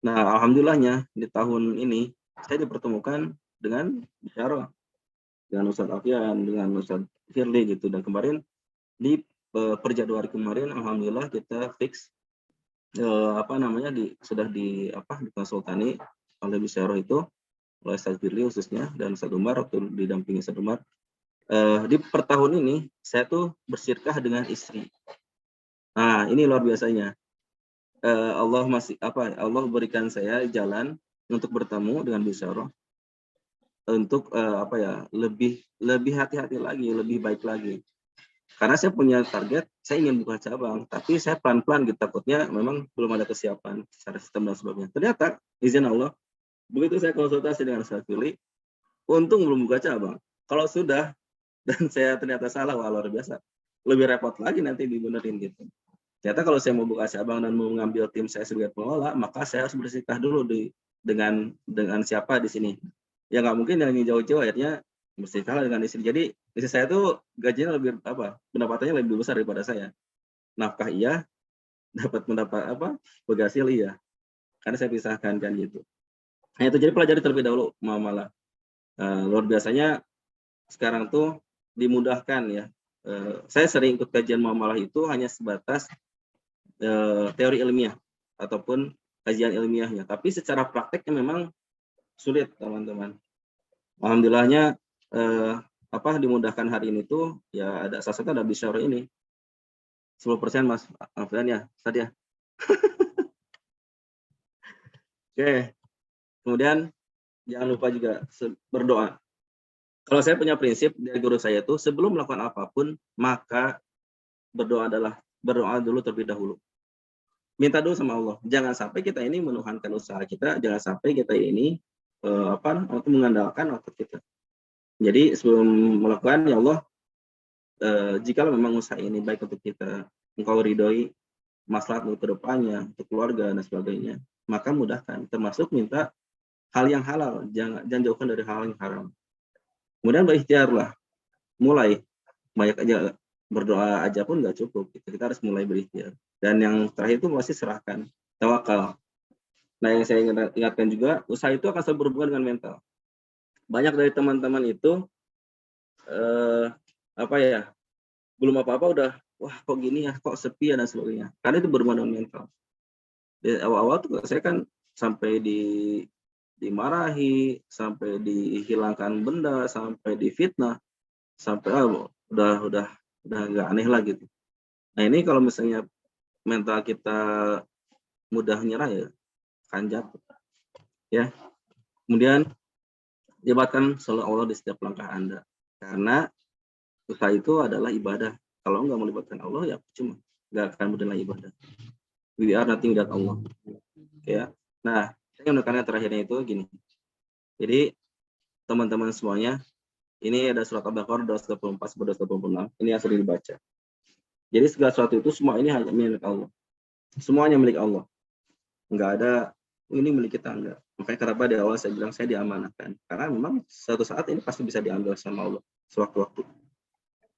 Nah, alhamdulillahnya di tahun ini saya dipertemukan dengan bisyarah, dengan Ustadz Alfian, dengan Ustadz Firly gitu. Dan kemarin di perjadwal kemarin, alhamdulillah kita fix sudah dikonsultani oleh bisyarah itu, oleh Ustadz Firly khususnya dan Ustadz Umar waktu didampingi Ustadz Umar. Di per tahun ini saya tuh bersyirkah dengan istri. Nah, ini luar biasanya. Allah berikan saya jalan untuk bertemu dengan bisyarah, untuk lebih hati-hati lagi, lebih baik lagi. Karena saya punya target, saya ingin buka cabang, tapi saya pelan-pelan gitu, takutnya memang belum ada kesiapan secara sistem dan sebagainya. Ternyata izin Allah, begitu saya konsultasi dengan Ustadz Firly, untung belum buka cabang. Kalau sudah dan saya ternyata salah, wah luar biasa, lebih repot lagi nanti dibenerin gitu. Ternyata kalau saya mau buka cabang dan mau mengambil tim saya sebagai pengelola, maka saya harus bersikap dulu dengan siapa di sini. Ya nggak mungkin yang jauh-jauh akhirnya bersikap dengan istri. Jadi istri saya tuh gajinya pendapatannya lebih besar daripada saya. Nafkah iya, berhasil iya. Karena saya pisahkan kan gitu. Nah itu jadi pelajari terlebih dahulu muamalah. Luar biasanya sekarang tuh dimudahkan ya. Saya sering ikut kajian muamalah itu hanya sebatas teori ilmiah ataupun kajian ilmiahnya, tapi secara prakteknya memang sulit teman-teman. Alhamdulillahnya dimudahkan hari ini tuh ya, ada salah satu ada bisyarah ini 10% Mas Alfian ya tadi ya. Oke, kemudian jangan lupa juga berdoa. Kalau saya punya prinsip dari guru saya itu, sebelum melakukan apapun maka berdoa dulu terlebih dahulu. Minta dulu sama Allah. Jangan sampai kita ini menuhankan usaha kita, jangan sampai kita ini mengandalkan otot kita. Jadi sebelum melakukan, ya Allah, jika memang usaha ini baik untuk kita, Engkau ridhoi, maslahat untuk kedepannya, untuk keluarga dan sebagainya, maka mudahkan. Termasuk minta hal yang halal, jangan jauhkan dari hal yang haram. Kemudian berikhtiarlah, mulai. Banyak aja berdoa aja pun nggak cukup. Kita harus mulai berikhtiar. Dan yang terakhir itu masih serahkan, tawakal. Nah, yang saya ingatkan juga, usaha itu akan selalu berhubungan dengan mental. Banyak dari teman-teman itu belum apa-apa udah, wah kok gini ya, kok sepi ya dan sebagainya. Karena itu berhubungan dengan mental. Di awal-awal tuh saya kan sampai dimarahi, sampai dihilangkan benda, sampai difitnah, sampai udah nggak aneh lah gitu. Nah ini kalau misalnya mental kita mudah nyerah ya kan jatuh ya. Kemudian libatkan selalu Allah di setiap langkah Anda, karena usaha itu adalah ibadah. Kalau nggak melibatkan Allah ya cuma nggak akan bernilai ibadah. We are nothing without Allah. Ya. Nah, saya menekankan terakhirnya itu gini. Jadi teman-teman semuanya, ini ada surat Al-Baqarah 224-226. Ini yang sering dibaca. Jadi segala sesuatu itu semua ini hanya milik Allah. Semuanya milik Allah. Enggak ada ini milik kita, enggak. Makanya kenapa di awal saya bilang saya diamanahkan. Karena memang suatu saat ini pasti bisa diambil sama Allah sewaktu-waktu.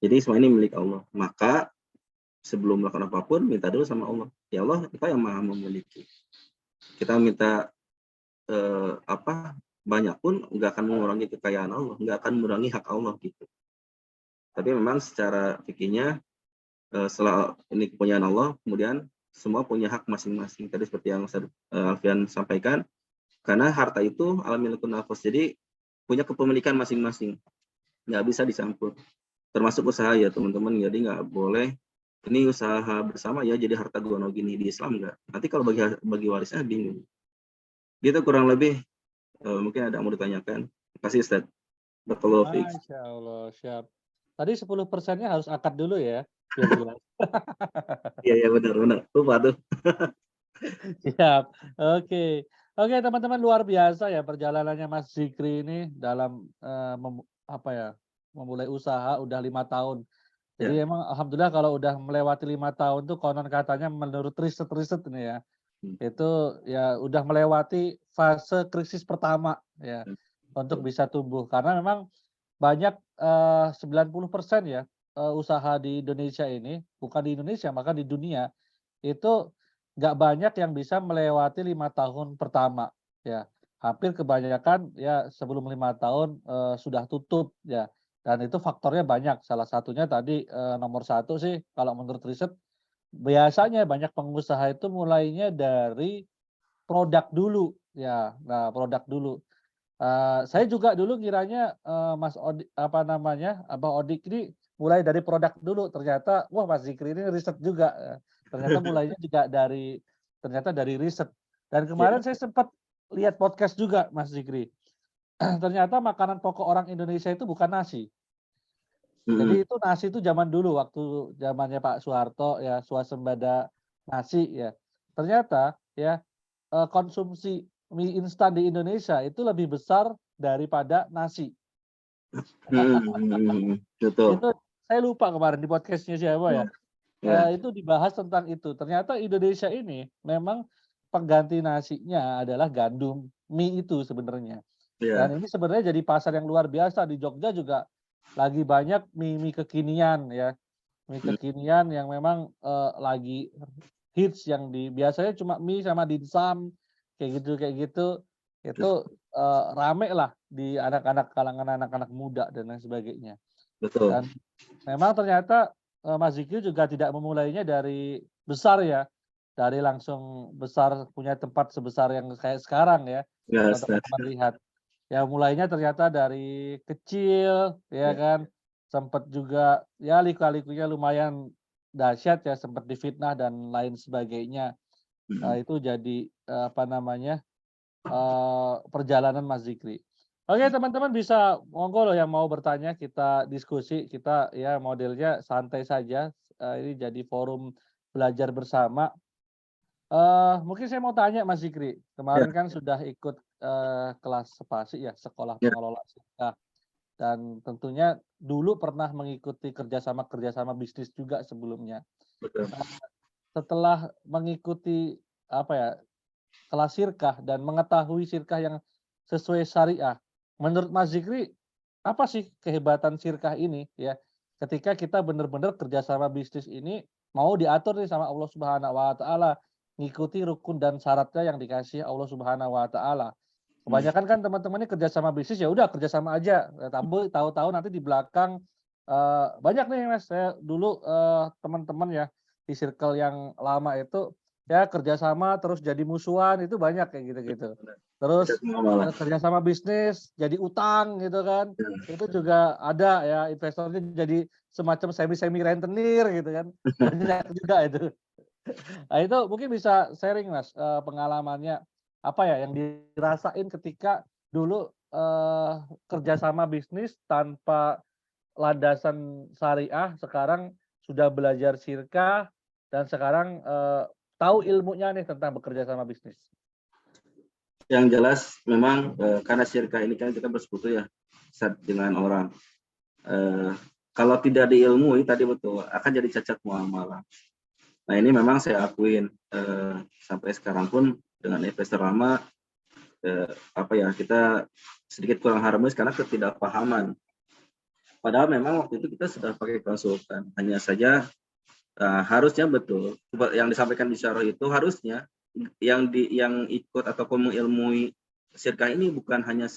Jadi semua ini milik Allah. Maka sebelum melakukan apapun minta dulu sama Allah. Ya Allah, Engkau yang Maha memiliki. Kita minta banyak pun nggak akan mengurangi kekayaan Allah, nggak akan mengurangi hak Allah gitu. Tapi memang secara fikihnya setelah ini kepunyaan Allah, kemudian semua punya hak masing-masing. Tadi seperti yang Alfian sampaikan, karena harta itu al-milkun nafas, jadi punya kepemilikan masing-masing, nggak bisa dicampur. Termasuk usaha ya teman-teman, jadi nggak boleh ini usaha bersama ya jadi harta gono gini, di Islam nggak. Nanti kalau bagi warisnya bingung. Gitu kurang lebih. Mungkin ada yang mau ditanyakan. Terima kasih Ustaz. Masya Allah, siap. Tadi 10%-nya harus akad dulu ya, biar jelas. Iya benar. Lupa tuh. Siap. Oke. Oke, teman-teman, luar biasa ya perjalanannya Mas Zikri ini dalam memulai usaha udah 5 tahun. Jadi Ya. emang alhamdulillah kalau udah melewati 5 tahun tuh konon katanya menurut riset ini ya, itu ya udah melewati fase krisis pertama ya untuk bisa tumbuh. Karena memang banyak 90% ya usaha di Indonesia ini, bukan di Indonesia, maka di dunia itu nggak banyak yang bisa melewati 5 tahun pertama ya. Hampir kebanyakan ya sebelum 5 tahun sudah tutup ya. Dan itu faktornya banyak. Salah satunya tadi nomor 1 sih kalau menurut riset biasanya banyak pengusaha itu mulainya dari produk dulu ya. Nah, produk dulu. Saya juga dulu ngiranya Mas Odi, Abang Odik ini mulai dari produk dulu. Ternyata wah Mas Zikri ini riset juga. Ternyata mulainya juga dari riset. Dan kemarin saya sempat lihat podcast juga Mas Zikri. Ternyata makanan pokok orang Indonesia itu bukan nasi. Jadi itu nasi itu zaman dulu waktu zamannya Pak Soeharto ya, swasembada nasi ya. Ternyata ya konsumsi mie instan di Indonesia itu lebih besar daripada nasi. Betul. Itu saya lupa kemarin di podcastnya siapa ya. Itu dibahas tentang itu. Ternyata Indonesia ini memang pengganti nasinya adalah gandum, mie itu sebenarnya. Dan ini sebenarnya jadi pasar yang luar biasa. Di Jogja juga lagi banyak mie kekinian ya. Mie kekinian yang memang lagi hits yang biasanya cuma mie sama dimsum kayak gitu. Itu rame lah di kalangan anak-anak muda dan lain sebagainya. Betul. Dan memang ternyata Mas Zikri juga tidak memulainya dari besar ya. Dari langsung besar punya tempat sebesar yang kayak sekarang ya. Kalau teman-teman lihat. Ya mulainya ternyata dari kecil ya kan. Sempat juga ya liku-likunya lumayan dahsyat ya, sempat difitnah dan lain sebagainya. Itu jadi perjalanan Mas Zikri. Oke teman-teman, bisa monggo loh yang mau bertanya, kita diskusi, kita ya modelnya santai saja. Ini jadi forum belajar bersama. Mungkin saya mau tanya Mas Zikri, kemarin kan sudah ikut kelas Sepasi ya, sekolah pengelola sirkah, dan tentunya dulu pernah mengikuti kerjasama bisnis juga sebelumnya. Setelah mengikuti kelas sirkah dan mengetahui sirkah yang sesuai syariah, menurut Mas Zikri apa sih kehebatan sirkah ini ya? Ketika kita benar-benar kerjasama bisnis ini mau diatur nih sama Allah Subhanahu Wa Taala, ngikuti rukun dan syaratnya yang dikasih Allah Subhanahu Wa Taala. Kebanyakan kan teman-teman ini kerjasama bisnis ya udah kerjasama aja, tapi tahu-tahu nanti di belakang banyak nih Mas. Saya dulu teman-teman ya di circle yang lama itu ya kerjasama terus jadi musuhan, itu banyak kayak gitu-gitu. Terus kerjasama bisnis jadi utang gitu kan, itu juga ada ya, investornya jadi semacam semi rentenir gitu kan, banyak juga itu. Nah itu mungkin bisa sharing Mas pengalamannya apa ya yang dirasain ketika dulu kerjasama bisnis tanpa landasan syariah, sekarang sudah belajar syirkah, dan sekarang tahu ilmunya nih tentang bekerja sama bisnis? Yang jelas memang karena syirkah ini kan kita bersekutu ya dengan orang. Kalau tidak diilmui tadi betul akan jadi cacat muamalah. Nah ini memang saya akuin sampai sekarang pun dengan investor lama kita sedikit kurang harmonis karena ketidakpahaman. Padahal memang waktu itu kita sudah pakai konsultan. Hanya saja harusnya betul yang disampaikan di syarah itu harusnya yang ikut atau mengilmui syirkah ini bukan hanya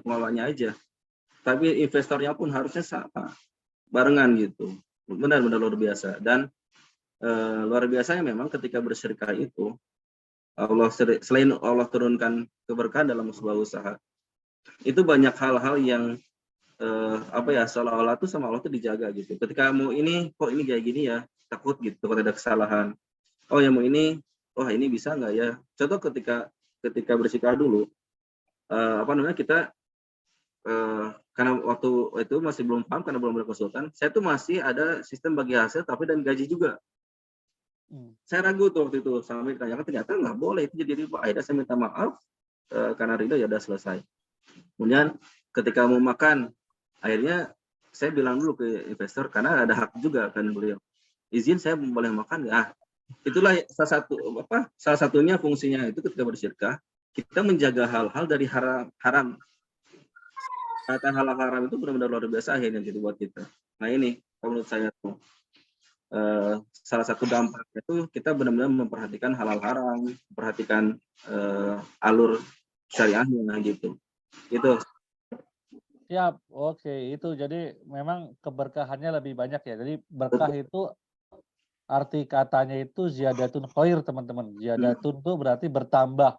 pengelolanya aja, tapi investornya pun harusnya sama barengan gitu. Benar-benar luar biasa. Dan luar biasanya memang ketika bersyirkah itu selain Allah turunkan keberkahan dalam sebuah usaha, itu banyak hal-hal yang seolah-olah tuh sama Allah tuh dijaga gitu. Ketika mau ini kok ini kayak gini ya, takut gitu kalau ada kesalahan. Oh ya mau ini, ini bisa nggak ya? Contoh ketika bersyirkah dulu, kita karena waktu itu masih belum paham karena belum berkonsultan, saya tuh masih ada sistem bagi hasil tapi dan gaji juga. Saya ragu tuh waktu itu sampai ditanyakan ternyata nggak boleh, itu jadi riba. Akhirnya saya minta maaf karena ridho ya udah selesai. Kemudian ketika mau makan, akhirnya saya bilang dulu ke investor karena ada hak juga kan beliau, izin saya boleh makan nggak? Itulah salah satunya fungsinya itu ketika bersyirkah kita menjaga hal-hal dari haram. Kata hal haram itu benar-benar luar biasa akhirnya gitu buat kita. Nah ini menurut saya tuh salah satu dampaknya itu kita benar-benar memperhatikan halal haram, memperhatikan alur syariahnya gitu. Itu. Ya, oke. Itu jadi memang keberkahannya lebih banyak ya. Jadi berkah itu arti katanya itu ziyadatun khair, teman-teman. Ziyadatun itu berarti bertambah.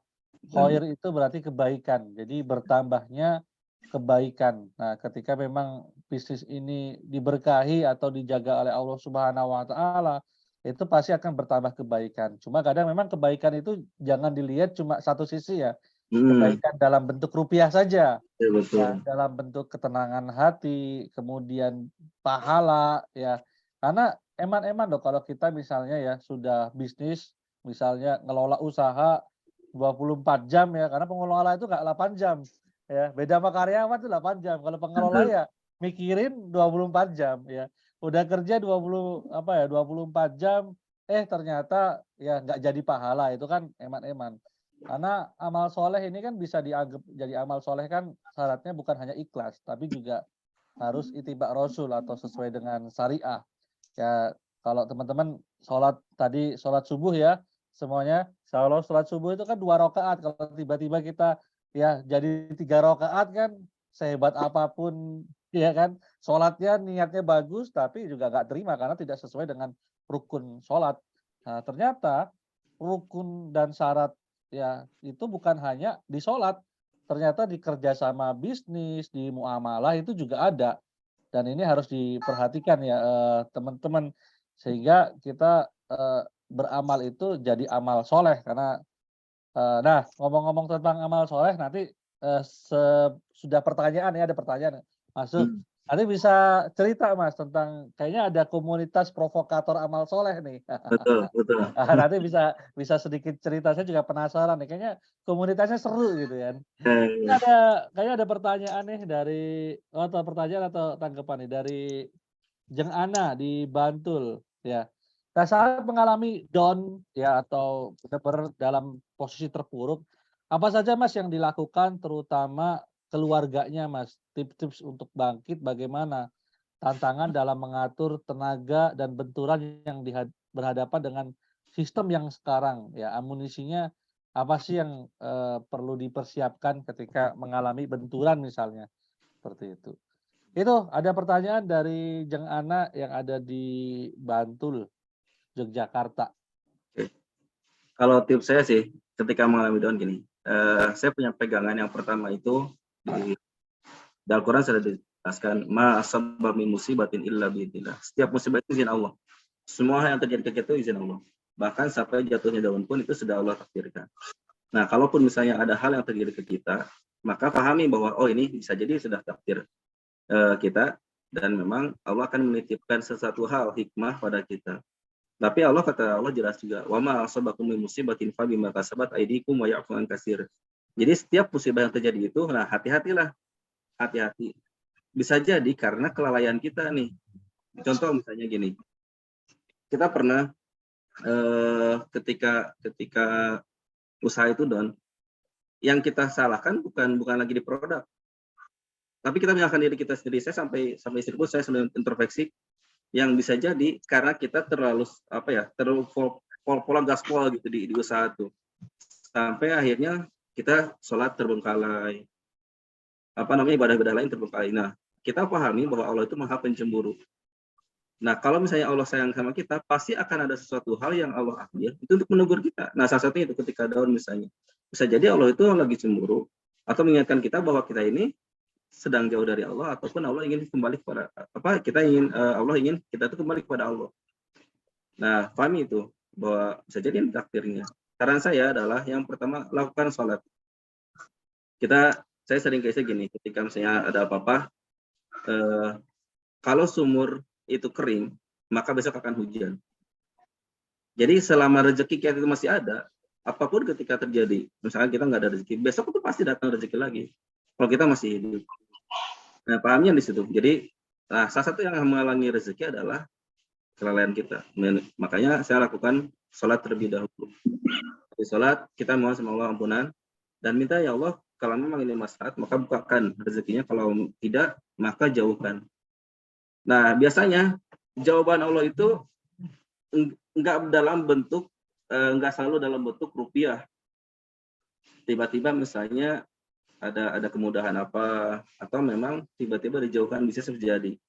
Khair itu berarti kebaikan. Jadi bertambahnya kebaikan. Nah, ketika memang bisnis ini diberkahi atau dijaga oleh Allah Subhanahu wa taala, itu pasti akan bertambah kebaikan. Cuma kadang memang kebaikan itu jangan dilihat cuma satu sisi ya. Kebaikan dalam bentuk rupiah saja. Betul. Ya, dalam bentuk ketenangan hati, kemudian pahala ya. Karena eman-eman loh kalau kita misalnya ya sudah bisnis, misalnya ngelola usaha 24 jam ya, karena pengelola itu nggak 8 jam. Ya, beda sama karyawan itu 8 jam. Kalau pengelola ya mikirin 24 jam ya. Udah kerja 24 jam, ternyata ya nggak jadi pahala, itu kan eman-eman. Karena amal soleh ini kan bisa dianggap jadi amal soleh kan syaratnya bukan hanya ikhlas, tapi juga harus ittiba Rasul atau sesuai dengan syariah. Ya, kalau teman-teman sholat subuh ya, semuanya, kalau sholat subuh itu kan 2 rakaat. Kalau tiba-tiba kita ya jadi 3 rakaat kan, sehebat apapun ya kan, sholatnya niatnya bagus, tapi juga nggak terima karena tidak sesuai dengan rukun sholat. Nah, ternyata rukun dan syarat ya itu bukan hanya di sholat, ternyata di kerjasama bisnis, di muamalah itu juga ada. Dan ini harus diperhatikan ya teman-teman, sehingga kita beramal itu jadi amal soleh. Karena nah, ngomong-ngomong tentang amal soleh, nanti sudah pertanyaan ya, ada pertanyaan masuk. Nanti bisa cerita Mas tentang kayaknya ada komunitas provokator amal soleh nih. Betul. Nanti bisa sedikit cerita, saya juga penasaran nih, kayaknya komunitasnya seru gitu kan. Ini kayaknya ada pertanyaan nih atau pertanyaan atau tanggapan nih dari Jeng Ana di Bantul ya. Nah, saat mengalami down ya atau benar-benar dalam posisi terpuruk, apa saja Mas yang dilakukan terutama keluarganya Mas? Tips-tips untuk bangkit bagaimana? Tantangan dalam mengatur tenaga dan benturan yang berhadapan dengan sistem yang sekarang ya, amunisinya apa sih yang perlu dipersiapkan ketika mengalami benturan misalnya, seperti itu. Itu ada pertanyaan dari Jeng Ana yang ada di Bantul, Yogyakarta. Kalau tips saya sih ketika mengalami down gini, saya punya pegangan yang pertama itu di Al-Quran sudah dijelaskan, ma asabba min musibatin illa biidznillah. Setiap musibah itu izin Allah. Semua hal yang terjadi ke kita itu izin Allah. Bahkan sampai jatuhnya daun pun itu sudah Allah takdirkan. Nah, kalaupun misalnya ada hal yang terjadi ke kita, maka pahami bahwa ini bisa jadi sudah takdir kita. dan memang Allah akan menitipkan sesuatu hal hikmah pada kita. Tapi kata Allah jelas juga, wa ma asabakum min musibatin fa bima kasabat aydikum wa ya'fu an katsir. Jadi setiap musibah yang terjadi itu, nah hati-hatilah, hati-hati. Bisa jadi karena kelalaian kita nih. Contoh misalnya gini, kita pernah ketika usaha itu down, yang kita salahkan bukan lagi di produk, tapi kita menyalahkan diri kita sendiri. Saya sampai istriku saya sudah introspeksi, yang bisa jadi karena kita terlalu pola gaspol gitu di usaha itu, sampai akhirnya kita sholat terbengkalai, ibadah-ibadah lain terbengkalai. Nah, kita pahami bahwa Allah itu Maha Pencemburu. Nah, kalau misalnya Allah sayang sama kita, pasti akan ada sesuatu hal yang Allah ambil itu untuk menegur kita. Nah, salah satunya itu ketika down misalnya. Bisa jadi Allah itu lagi cemburu atau mengingatkan kita bahwa kita ini sedang jauh dari Allah, ataupun Allah ingin kembali kepada Allah ingin kita itu kembali kepada Allah. Nah, pahami itu bahwa bisa jadi takdirnya. Saran saya adalah yang pertama, lakukan sholat. Saya sering kayak gini, ketika misalnya ada apa-apa, kalau sumur itu kering, maka besok akan hujan. Jadi selama rezeki kita itu masih ada, apapun ketika terjadi, misalnya kita nggak ada rezeki, besok itu pasti datang rezeki lagi. Kalau kita masih hidup. Nah, pahamnya di situ. Jadi, salah satu yang menghalangi rezeki adalah kelalaian kita. Makanya saya lakukan sholat terlebih dahulu. Di sholat, kita mohon sama Allah ampunan, dan minta, ya Allah, kalau memang ini maslahat, maka bukakan rezekinya. Kalau tidak, maka jauhkan. Nah, biasanya jawaban Allah itu enggak selalu dalam bentuk rupiah. Tiba-tiba misalnya ada kemudahan apa, atau memang tiba-tiba dijauhkan, bisa terjadi.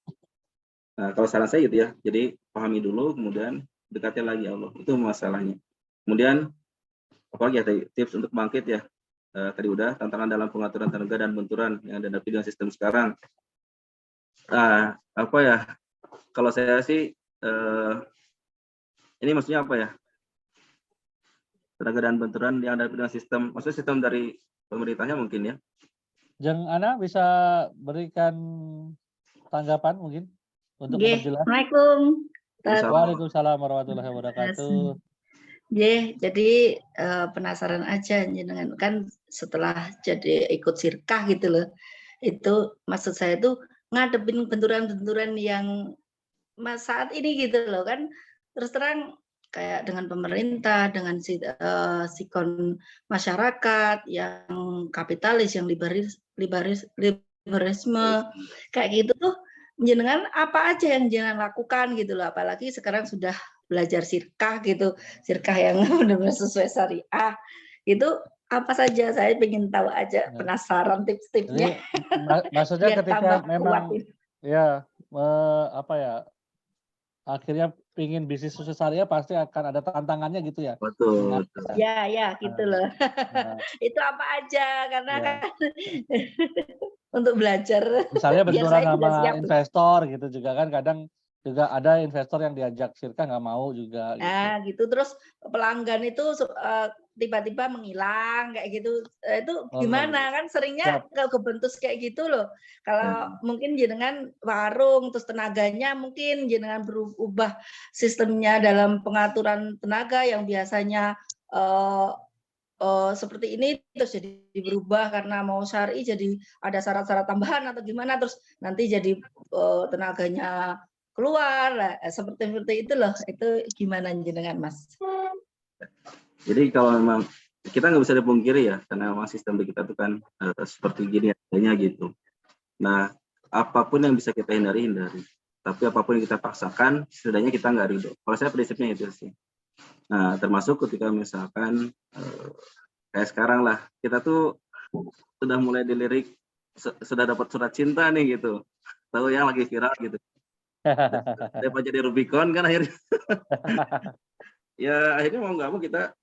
Nah, kalau saran saya gitu ya, jadi pahami dulu, kemudian dekati lagi Allah, itu masalahnya. Kemudian apalagi ya tips untuk bangkit ya, tadi udah, tantangan dalam pengaturan tenaga dan benturan yang dihadapi dengan sistem sekarang. Kalau saya sih ini maksudnya apa ya, tenaga dan benturan yang dihadapi dengan sistem, maksudnya sistem dari pemerintahnya mungkin ya. Jeng Ana bisa berikan tanggapan mungkin untuk memperjelas. Assalamualaikum. Waalaikumsalam warahmatullahi wabarakatuh. Jadi penasaran aja dengan kan setelah jadi ikut sirkah gitu loh. Itu maksud saya tuh ngadepin benturan-benturan yang saat ini gitu loh kan, terus terang kayak dengan pemerintah, dengan sikon masyarakat yang kapitalis, yang liberalisme kayak gitu tuh, jenengan apa aja yang jenengan lakukan gitu loh, apalagi sekarang sudah belajar sirkah gitu, sirkah yang benar-benar sesuai syariah itu apa saja, saya ingin tahu aja, penasaran tips-tipsnya. Maksudnya ketika memang ya akhirnya pingin bisnis sukses syariah pasti akan ada tantangannya gitu ya. Betul. Ya gitu loh. Itu apa aja karena kan untuk belajar. Misalnya benturan sama investor gitu juga kan, kadang juga ada investor yang diajak sirkah nggak mau juga. Gitu. Terus pelanggan itu tiba-tiba menghilang kayak gitu, itu gimana kan seringnya kebentus kayak gitu loh. Kalau mungkin jenengan warung terus tenaganya mungkin jenengan berubah sistemnya dalam pengaturan tenaga yang biasanya seperti ini terus jadi berubah karena mau syar'i, jadi ada syarat-syarat tambahan atau gimana, terus nanti jadi tenaganya keluar, seperti itu loh. Itu gimana jenengan Mas? Jadi kalau memang kita nggak bisa dipungkiri ya, karena memang sistem kita itu kan seperti gini adanya gitu. Nah, apapun yang bisa kita hindari. Tapi apapun yang kita paksakan, setidaknya kita nggak ridho. Kalau saya prinsipnya itu sih. Nah, termasuk ketika misalkan kayak sekarang lah, kita tuh sudah mulai dilirik, sudah dapat surat cinta nih gitu. Tahu yang lagi viral gitu. Dapat jadi Rubicon kan akhirnya. Ya akhirnya mau nggak mau kita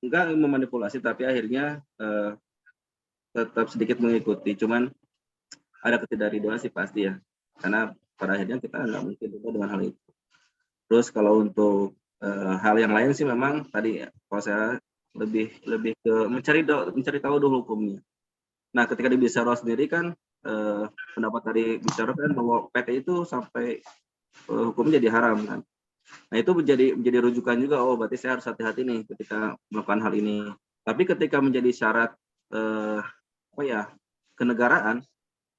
enggak memanipulasi, tapi akhirnya tetap sedikit mengikuti. Cuman ada ketidakriduan sih pasti ya, karena pada akhirnya kita nggak mungkin lupa dengan hal itu. Terus kalau untuk hal yang lain sih memang tadi ya, kalau saya lebih ke mencari tahu dulu hukumnya. Nah ketika di Bisara sendiri kan pendapat tadi bicarakan bahwa PT itu sampai hukumnya jadi haram kan. Nah itu menjadi rujukan juga, oh berarti saya harus hati-hati nih ketika melakukan hal ini. Tapi ketika menjadi syarat kenegaraan,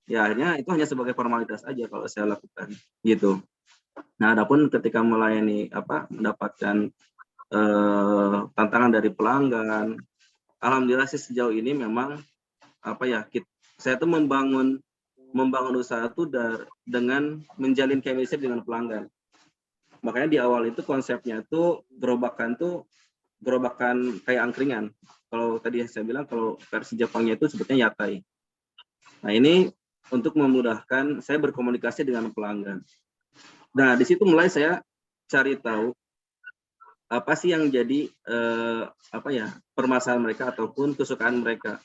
ya akhirnya itu hanya sebagai formalitas aja kalau saya lakukan gitu. Nah adapun ketika melayani mendapatkan tantangan dari pelanggan, alhamdulillah sih sejauh ini memang saya tuh membangun usaha itu dengan menjalin chemistry dengan pelanggan. Makanya di awal itu konsepnya tuh gerobakan kayak angkringan. Kalau tadi saya bilang kalau versi Jepangnya itu sebutnya yatai. Nah ini untuk memudahkan saya berkomunikasi dengan pelanggan. Nah di situ mulai saya cari tahu apa sih yang jadi permasalahan mereka ataupun kesukaan mereka.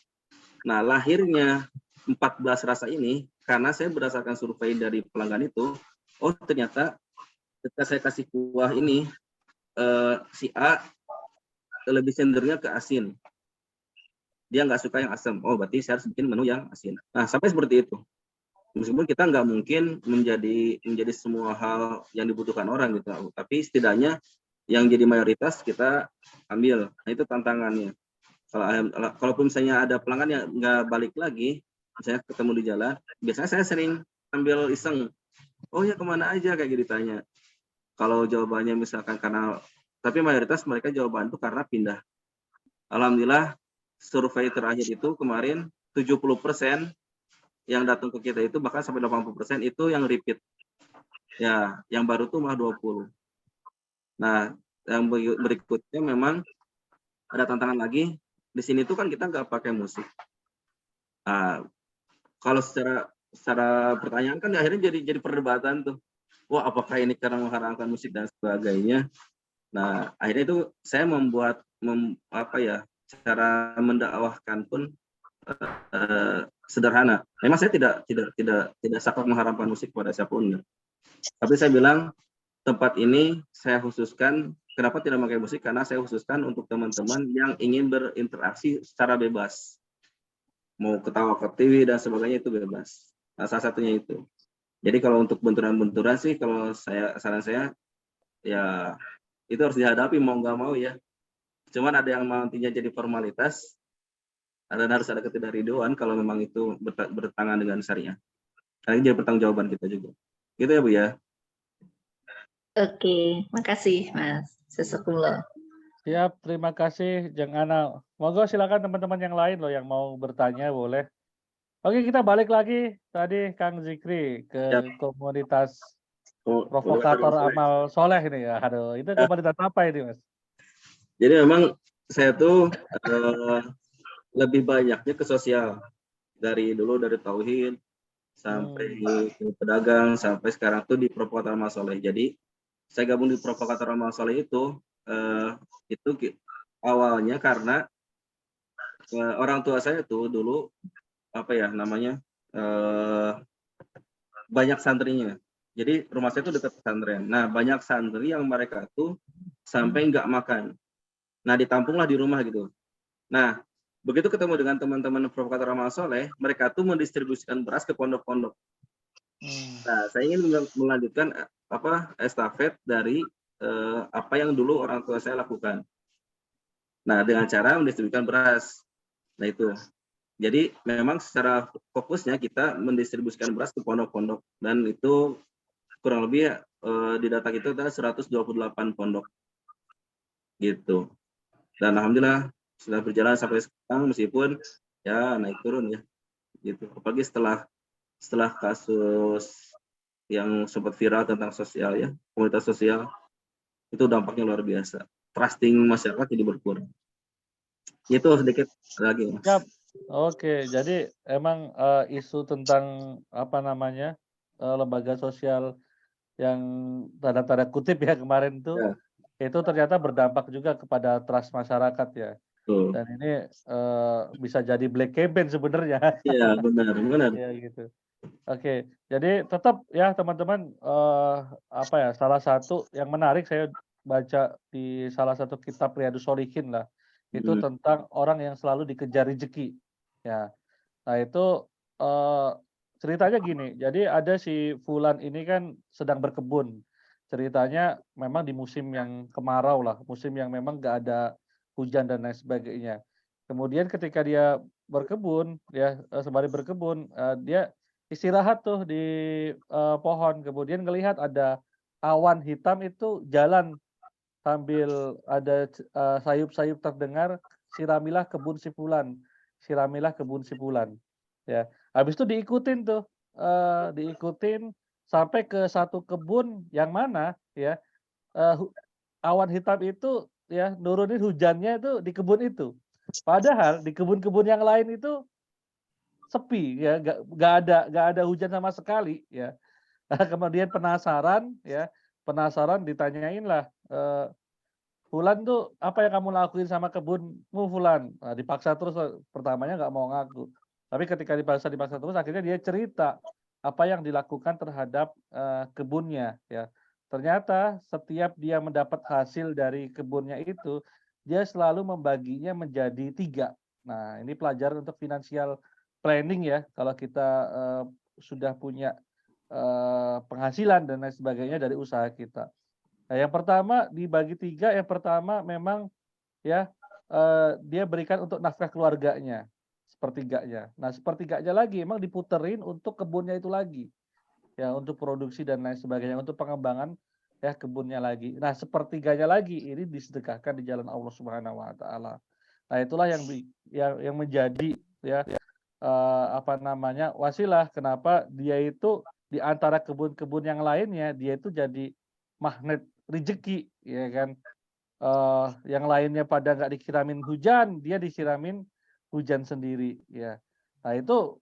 Nah lahirnya 14 rasa ini karena saya berdasarkan survei dari pelanggan itu, oh ternyata ketika saya kasih kuah ini si A lebih cenderungnya ke asin, dia nggak suka yang asam, oh berarti saya harus bikin menu yang asin. Nah sampai seperti itu, meskipun kita nggak mungkin menjadi semua hal yang dibutuhkan orang gitu, tapi setidaknya yang jadi mayoritas kita ambil. Nah itu tantangannya. Kalaupun misalnya ada pelanggan yang nggak balik lagi, misalnya ketemu di jalan, biasanya saya sering ambil iseng, oh ya kemana aja kayak gitu ditanya. Kalau jawabannya misalkan tapi mayoritas mereka jawaban itu karena pindah. Alhamdulillah survei terakhir itu kemarin 70% yang datang ke kita itu bahkan sampai 80% itu yang repeat. Ya, yang baru tuh malah 20. Nah, yang berikutnya memang ada tantangan lagi. Di sini tuh kan kita nggak pakai musik. Nah, kalau secara pertanyaan kan akhirnya jadi perdebatan tuh. Wah, apakah ini karena mengharamkan musik dan sebagainya? Nah, akhirnya itu saya membuat cara mendakwahkan pun sederhana. Memang saya tidak saklek mengharamkan musik pada siapapun. Tapi saya bilang tempat ini saya khususkan, kenapa tidak pakai musik? Karena saya khususkan untuk teman-teman yang ingin berinteraksi secara bebas. Mau ketawa ke TV dan sebagainya itu bebas. Nah, salah satunya itu. Jadi kalau untuk benturan-benturan sih, kalau saran saya, ya itu harus dihadapi mau nggak mau ya. Cuman ada yang nantinya jadi formalitas, dan harus ada ketidakriduan kalau memang itu bertentangan dengan syariah. Karena ini jadi pertanggungjawaban kita juga. Gitu ya Bu ya. Oke, makasih Mas Sesekullah. Siap, terima kasih Jeng Ana. Monggo silakan teman-teman yang lain loh yang mau bertanya boleh. Oke, kita balik lagi tadi Kang Zikri ke komunitas provokator amal soleh ini ya. Aduh, itu komunitas apa ini Mas? Jadi memang saya tuh lebih banyaknya ke sosial. Dari tauhid sampai ke pedagang sampai sekarang tuh di provokator amal soleh. Jadi saya gabung di provokator amal soleh itu awalnya karena orang tua saya tuh dulu banyak santrinya. Jadi rumah saya itu dekat pesantren. Nah banyak santri yang mereka tuh sampai nggak makan. Nah ditampunglah di rumah gitu. Nah begitu ketemu dengan teman-teman provokator amal soleh, mereka tuh mendistribusikan beras ke pondok-pondok. Nah saya ingin melanjutkan estafet dari apa yang dulu orang tua saya lakukan. Nah dengan cara mendistribusikan beras. Nah itu. Jadi memang secara fokusnya kita mendistribusikan beras ke pondok-pondok dan itu kurang lebih di data kita ada 128 pondok gitu. Dan alhamdulillah sudah berjalan sampai sekarang meskipun ya naik turun ya gitu. Apalagi setelah kasus yang sempat viral tentang sosial ya, komunitas sosial itu dampaknya luar biasa. Trusting masyarakat jadi berkurang. Itu sedikit lagi Mas. Yap. Oke, jadi emang isu tentang lembaga sosial yang tanda kutip ya kemarin itu itu ternyata berdampak juga kepada trust masyarakat ya. Dan ini bisa jadi black campaign sebenarnya. Iya benar. Ya gitu. Oke, jadi tetap ya teman-teman salah satu yang menarik saya baca di salah satu kitab Riyadhus Shalihin lah itu tentang orang yang selalu dikejar rezeki. Ya, nah itu ceritanya gini, jadi ada si Fulan ini kan sedang berkebun. Ceritanya memang di musim yang kemarau lah, musim yang memang nggak ada hujan dan lain sebagainya. Kemudian ketika dia berkebun, ya sembari berkebun, dia istirahat tuh di pohon. Kemudian ngelihat ada awan hitam itu jalan sambil ada sayup-sayup terdengar, siramilah kebun si Fulan, siramilah kebun si Fulan. Ya, habis itu diikutin tuh, diikutin sampai ke satu kebun yang mana ya, eee, hu awan hitam itu ya nurunin hujannya itu di kebun itu. Padahal di kebun-kebun yang lain itu sepi ya, nggak ada hujan sama sekali ya. Kemudian penasaran ya, penasaran ditanyain lah, "Fulan tuh apa yang kamu lakuin sama kebunmu Fulan?" Nah, dipaksa terus, pertamanya nggak mau ngaku. Tapi ketika dipaksa terus akhirnya dia cerita apa yang dilakukan terhadap, kebunnya ya. Ternyata setiap dia mendapat hasil dari kebunnya itu, dia selalu membaginya menjadi 3. Nah, ini pelajaran untuk financial planning ya, kalau kita, sudah punya, penghasilan dan lain sebagainya dari usaha kita. Nah, yang pertama dibagi 3, yang pertama memang ya, dia berikan untuk nafkah keluarganya, sepertiganya. Nah, sepertiganya lagi emang diputerin untuk kebunnya itu lagi, ya untuk produksi dan lain sebagainya, untuk pengembangan ya kebunnya lagi. Nah, sepertiganya lagi ini disedekahkan di jalan Allah Subhanahu wa taala. Nah, itulah yang menjadi ya, apa namanya, wasilah kenapa dia itu di antara kebun-kebun yang lainnya, dia itu jadi magnet rezeki, ya kan. Yang lainnya pada nggak disiramin hujan, dia disiramin hujan sendiri, ya. Nah itu,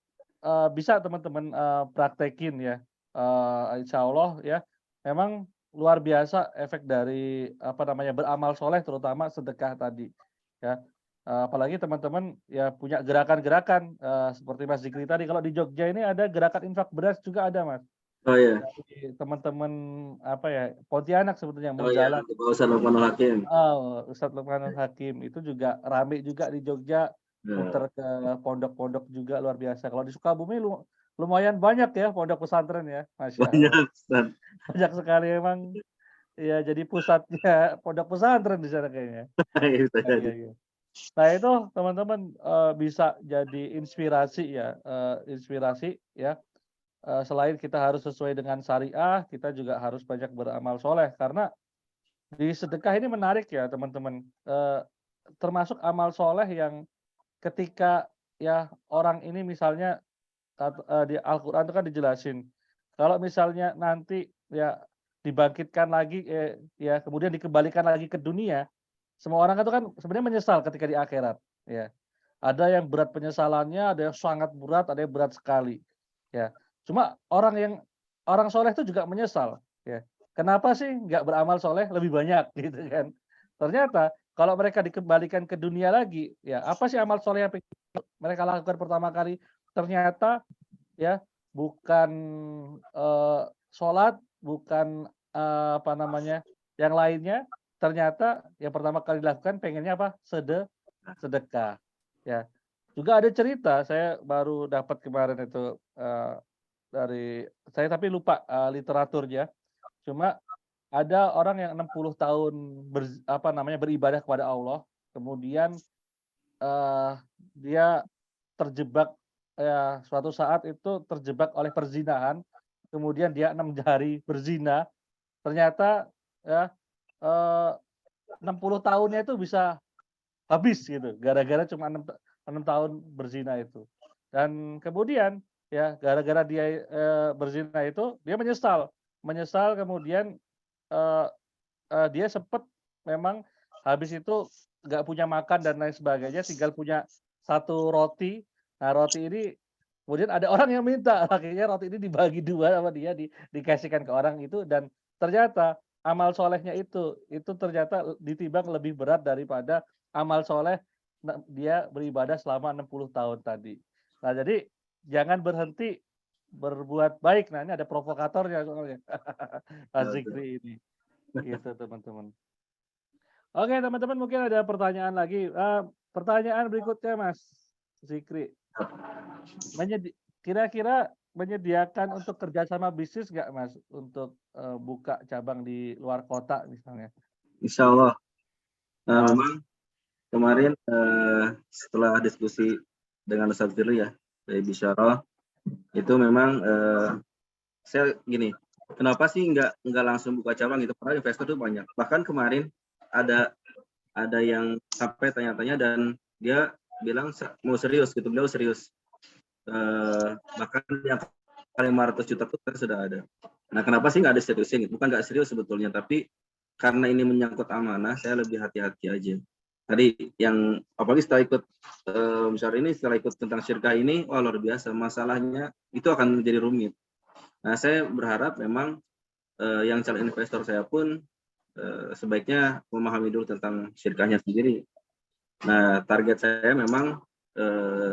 bisa teman-teman, praktekin ya, insya Allah ya, memang luar biasa efek dari, apa namanya, beramal soleh terutama sedekah tadi, ya. Apalagi teman-teman ya punya gerakan-gerakan, seperti Mas Zikri tadi, kalau di Jogja ini ada gerakan infak beras juga ada, Mas. Oh ya, Dari teman-teman, apa ya, Pontianak sebetulnya oh ya, Munzalat. di bawah Ustaz Lukmanul Hakim. Oh, Ustadz Lukmanul Hakim itu juga rame juga di Jogja, Nah, muter ke pondok-pondok juga luar biasa. Kalau di Sukabumi lumayan banyak ya pondok pesantren ya, Masya Allah. banyak Ustaz. Banyak sekali emang ya jadi pusatnya pondok pesantren di sana kayaknya. Bisa Iya, iya, jadi. iya. Nah itu teman-teman, bisa jadi inspirasi ya, inspirasi ya. Selain kita harus sesuai dengan syariah, kita juga harus banyak beramal soleh karena di sedekah ini menarik ya teman-teman, termasuk amal soleh yang ketika ya orang ini misalnya di Al-Quran itu kan dijelasin, kalau misalnya nanti ya dibangkitkan lagi, ya kemudian dikembalikan lagi ke dunia, semua orang itu kan sebenarnya menyesal ketika di akhirat, ya. Ada yang berat penyesalannya, ada yang sangat berat, ada yang berat sekali, ya. Cuma orang soleh itu juga menyesal, ya. Kenapa sih nggak beramal soleh lebih banyak gitu kan? Ternyata kalau mereka dikembalikan ke dunia lagi, ya apa sih amal soleh yang mereka lakukan pertama kali? Ternyata ya bukan, sholat, bukan, apa namanya, yang lainnya, ternyata yang pertama kali dilakukan pengennya apa? Sedekah, ya. Juga ada cerita, saya baru dapat kemarin itu, dari saya tapi lupa, literaturnya. Cuma ada orang yang 60 tahun apa namanya, beribadah kepada Allah, kemudian, eee, dia terjebak ya suatu saat itu terjebak oleh perzinahan, kemudian dia 6 hari berzina, ternyata ya, eee, 60 tahunnya itu bisa habis gitu, gara-gara cuma 6 tahun berzina itu. Dan kemudian ya gara-gara dia, berzina itu dia menyesal, menyesal kemudian, eee dia sempet memang habis itu nggak punya makan dan lain sebagainya, tinggal punya satu roti. Nah, roti ini kemudian ada orang yang minta, akhirnya roti ini dibagi 2 sama dia, dikasihkan ke orang itu dan ternyata amal solehnya itu ternyata ditimbang lebih berat daripada amal soleh dia beribadah selama 60 tahun tadi. Nah, jadi jangan berhenti berbuat baik. Nah, ini ada provokatornya soalnya, Mas Zikri ini. Gitu teman-teman. Oke teman-teman mungkin ada pertanyaan lagi. Pertanyaan berikutnya Mas Zikri. Kira-kira menyediakan untuk kerjasama bisnis nggak Mas untuk buka cabang di luar kota misalnya? Insya Allah. Nah, memang kemarin setelah diskusi dengan Ustadz Firly ya dari Bisyarah, itu memang saya gini, kenapa sih nggak langsung buka cabang gitu? Karena investor itu banyak. Bahkan kemarin ada yang sampai tanya-tanya dan dia bilang mau serius gitu, beliau serius. Bahkan yang 500 juta pun sudah ada. Nah, kenapa sih nggak ada seriusin? Bukan nggak serius sebetulnya, tapi karena ini menyangkut amanah, saya lebih hati-hati aja. Tadi yang apalagi setelah ikut setelah ikut tentang syirkah ini, wah luar biasa, masalahnya itu akan menjadi rumit. Nah, saya berharap memang yang calon investor saya pun sebaiknya memahami dulu tentang syirkahnya sendiri. Nah, target saya memang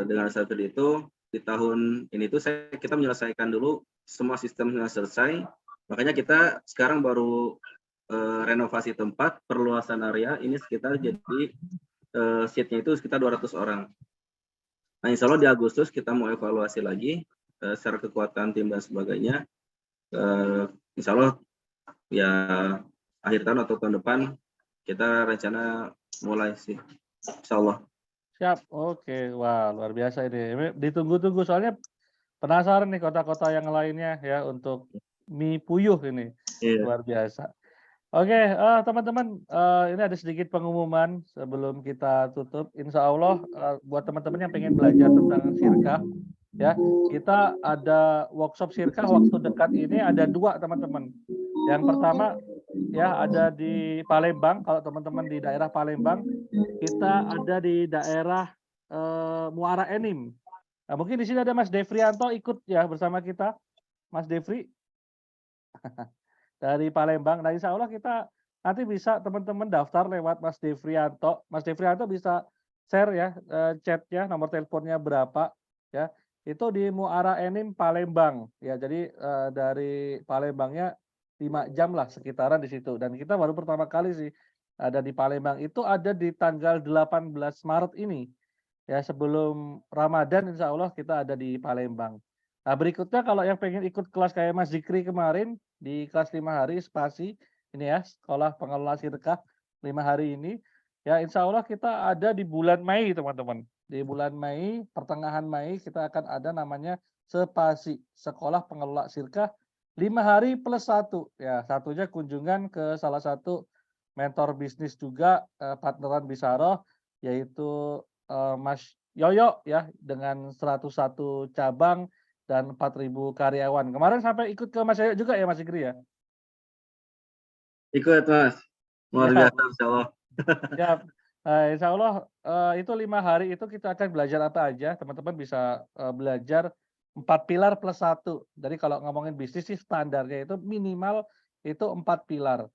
dengan strategi itu di tahun ini tuh kita menyelesaikan dulu semua sistemnya selesai. Makanya kita sekarang baru renovasi tempat, perluasan area ini sekitar jadi seatnya itu sekitar 200 orang. Nah, insya Allah di Agustus kita mau evaluasi lagi secara kekuatan tim dan sebagainya. Insya Allah ya akhir tahun atau tahun depan kita rencana mulai sih. Insya Allah. Siap, oke. Wah, luar biasa ini. Ditunggu-tunggu soalnya penasaran nih kota-kota yang lainnya ya untuk mie puyuh ini. Iya. Luar biasa. Oke, teman-teman, ini ada sedikit pengumuman sebelum kita tutup. Insya Allah buat teman-teman yang pengen belajar tentang syirkah, ya kita ada workshop syirkah waktu dekat ini ada 2 teman-teman. Yang pertama ya ada di Palembang, kalau teman-teman di daerah Palembang, kita ada di daerah Muara Enim. Nah, mungkin di sini ada Mas Devrianto ikut ya bersama kita, Mas Devri dari Palembang. Nah, insya Allah kita nanti bisa teman-teman daftar lewat Mas Devrianto. Mas Devrianto bisa share ya chatnya, nomor teleponnya berapa ya. Itu di Muara Enim Palembang ya. Jadi dari Palembangnya 5 jam lah sekitaran di situ. Dan kita baru pertama kali sih ada di Palembang. Itu ada di tanggal 18 Maret ini. Ya sebelum Ramadan insya Allah kita ada di Palembang. Nah berikutnya kalau yang pengen ikut kelas kayak Mas Zikri kemarin di kelas 5 hari spasi ini ya sekolah pengelola syirkah 5 hari ini ya insya Allah kita ada di bulan Mei teman-teman. Di bulan Mei pertengahan Mei kita akan ada namanya spasi sekolah pengelola syirkah 5 hari plus 1 ya satunya kunjungan ke salah satu mentor bisnis juga partneran Bisyarah yaitu Mas Yoyo ya dengan 101 cabang dan 4.000 karyawan. Kemarin sampai ikut ke Mas Yoyo juga ya Mas Zikri ya? Ikut Mas, luar Ya. biasa Insya Allah. Ya, insya Allah itu 5 hari itu kita akan belajar apa aja. Teman-teman bisa belajar 4 pilar plus 1. Jadi kalau ngomongin bisnis sih standarnya itu minimal itu 4 pilar.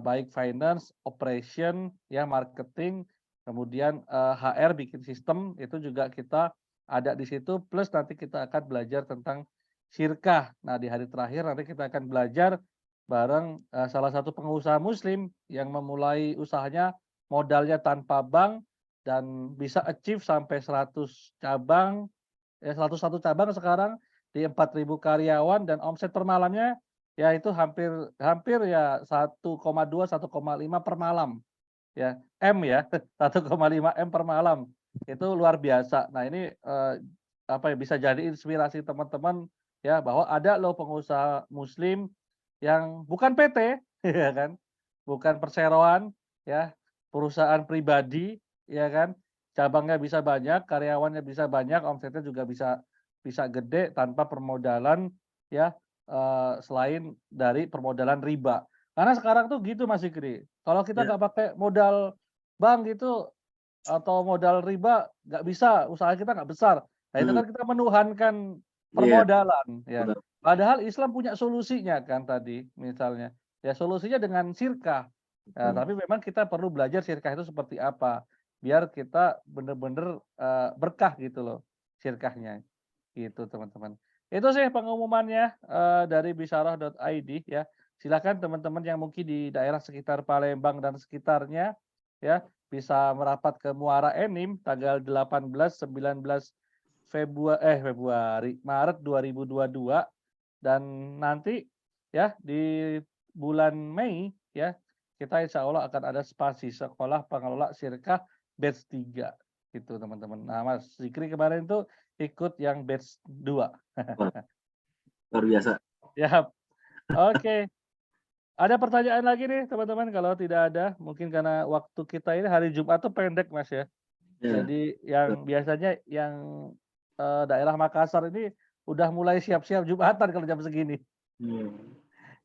Baik finance, operation, ya marketing, kemudian HR bikin sistem itu juga kita ada di situ. Plus nanti kita akan belajar tentang syirkah. Nah di hari terakhir nanti kita akan belajar bareng salah satu pengusaha muslim yang memulai usahanya modalnya tanpa bank dan bisa achieve sampai 100 cabang, 101 cabang sekarang di 4.000 karyawan dan omset per malamnya ya itu hampir ya 1,2 1,5 per malam. Ya, M ya, 1,5 M per malam. Itu luar biasa. Nah, ini apa ya bisa jadi inspirasi teman-teman ya bahwa ada loh pengusaha muslim yang bukan PT ya kan, bukan perseroan ya, perusahaan pribadi ya kan, cabangnya bisa banyak, karyawannya bisa banyak, omsetnya juga bisa gede tanpa permodalan ya selain dari permodalan riba. Karena sekarang tuh gitu Mas Zikri. Kalau kita Ya. nggak pakai modal bank gitu atau modal riba nggak bisa, usaha kita nggak besar. Nah itu kan kita menuhankan permodalan ya. Benar. Padahal Islam punya solusinya kan tadi misalnya. Ya solusinya dengan syirkah. Nah, tapi memang kita perlu belajar syirkah itu seperti apa biar kita benar-benar berkah gitu loh syirkahnya. Gitu teman-teman. Itu sih pengumumannya dari bisyarah.id ya. Silakan teman-teman yang mungkin di daerah sekitar Palembang dan sekitarnya ya bisa merapat ke Muara Enim tanggal 18, 19 Maret 2022 dan nanti ya di bulan Mei ya kita insya Allah akan ada spasi sekolah pengelola sirkah batch 3 gitu teman-teman. Nah Mas Zikri kemarin itu ikut yang batch 2. Luar biasa. Ya, oke. Ada pertanyaan lagi nih teman-teman, kalau tidak ada mungkin karena waktu kita ini hari Jumat tuh pendek Mas ya. Ya. Jadi yang biasanya yang daerah Makassar ini udah mulai siap-siap Jumatan kalau jam segini.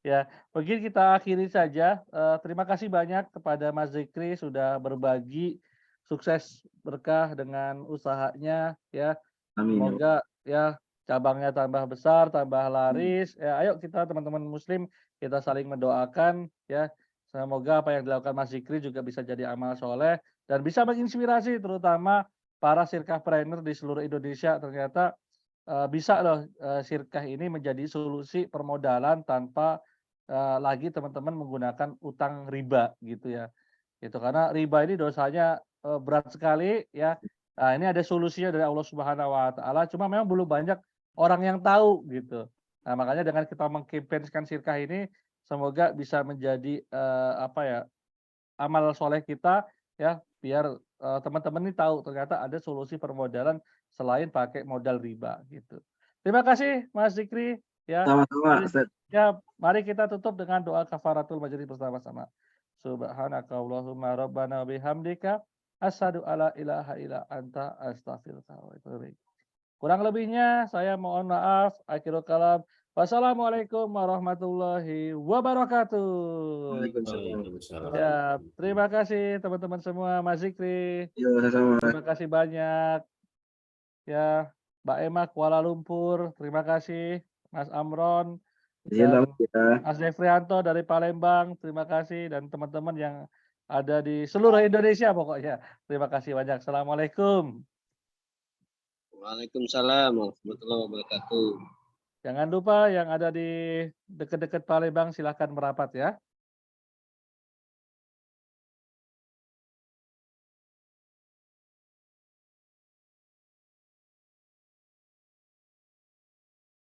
Ya, mungkin kita akhiri saja. Terima kasih banyak kepada Mas Zikri sudah berbagi, sukses berkah dengan usahanya ya. Amin. Semoga ya cabangnya tambah besar, tambah laris. Ya, ayo kita teman-teman Muslim kita saling mendoakan ya. Semoga apa yang dilakukan Mas Zikri juga bisa jadi amal soleh dan bisa menginspirasi terutama para sirkahpreneur di seluruh Indonesia. Ternyata bisa loh sirkah ini menjadi solusi permodalan tanpa lagi teman-teman menggunakan utang riba gitu ya. Gitu karena riba ini dosanya berat sekali ya. Nah, ini ada solusinya dari Allah Subhanahu wa taala, cuma memang belum banyak orang yang tahu gitu. Nah, makanya dengan kita mengkampanyekan sirkah ini semoga bisa menjadi apa ya, amal soleh kita ya, biar teman-teman ini tahu ternyata ada solusi permodalan selain pakai modal riba gitu. Terima kasih Mas Zikri ya. Sama-sama, Mari, Ustaz. ya, mari kita tutup dengan doa kafaratul majelis bersama-sama. Subhanaka Allahumma rabbana bihamdika asyhadu alla ilaha illa anta astaghfiruka wa atubu ilaik. Kurang lebihnya saya mohon maaf. Akhirul kalam. Wassalamualaikum warahmatullahi wabarakatuh. Waalaikumsalam. Ya, terima kasih teman-teman semua, Mas Zikri. Yo, sama-sama. Terima kasih banyak. Ya, Mbak Emma Kuala Lumpur, terima kasih. Mas Amron Izin dan pamit ya. Mas Devrianto dari Palembang, terima kasih dan teman-teman yang ada di seluruh Indonesia pokoknya. Terima kasih banyak. Assalamualaikum. Waalaikumsalam warahmatullahi wabarakatuh. Jangan lupa yang ada di dekat-dekat Palembang silahkan merapat ya.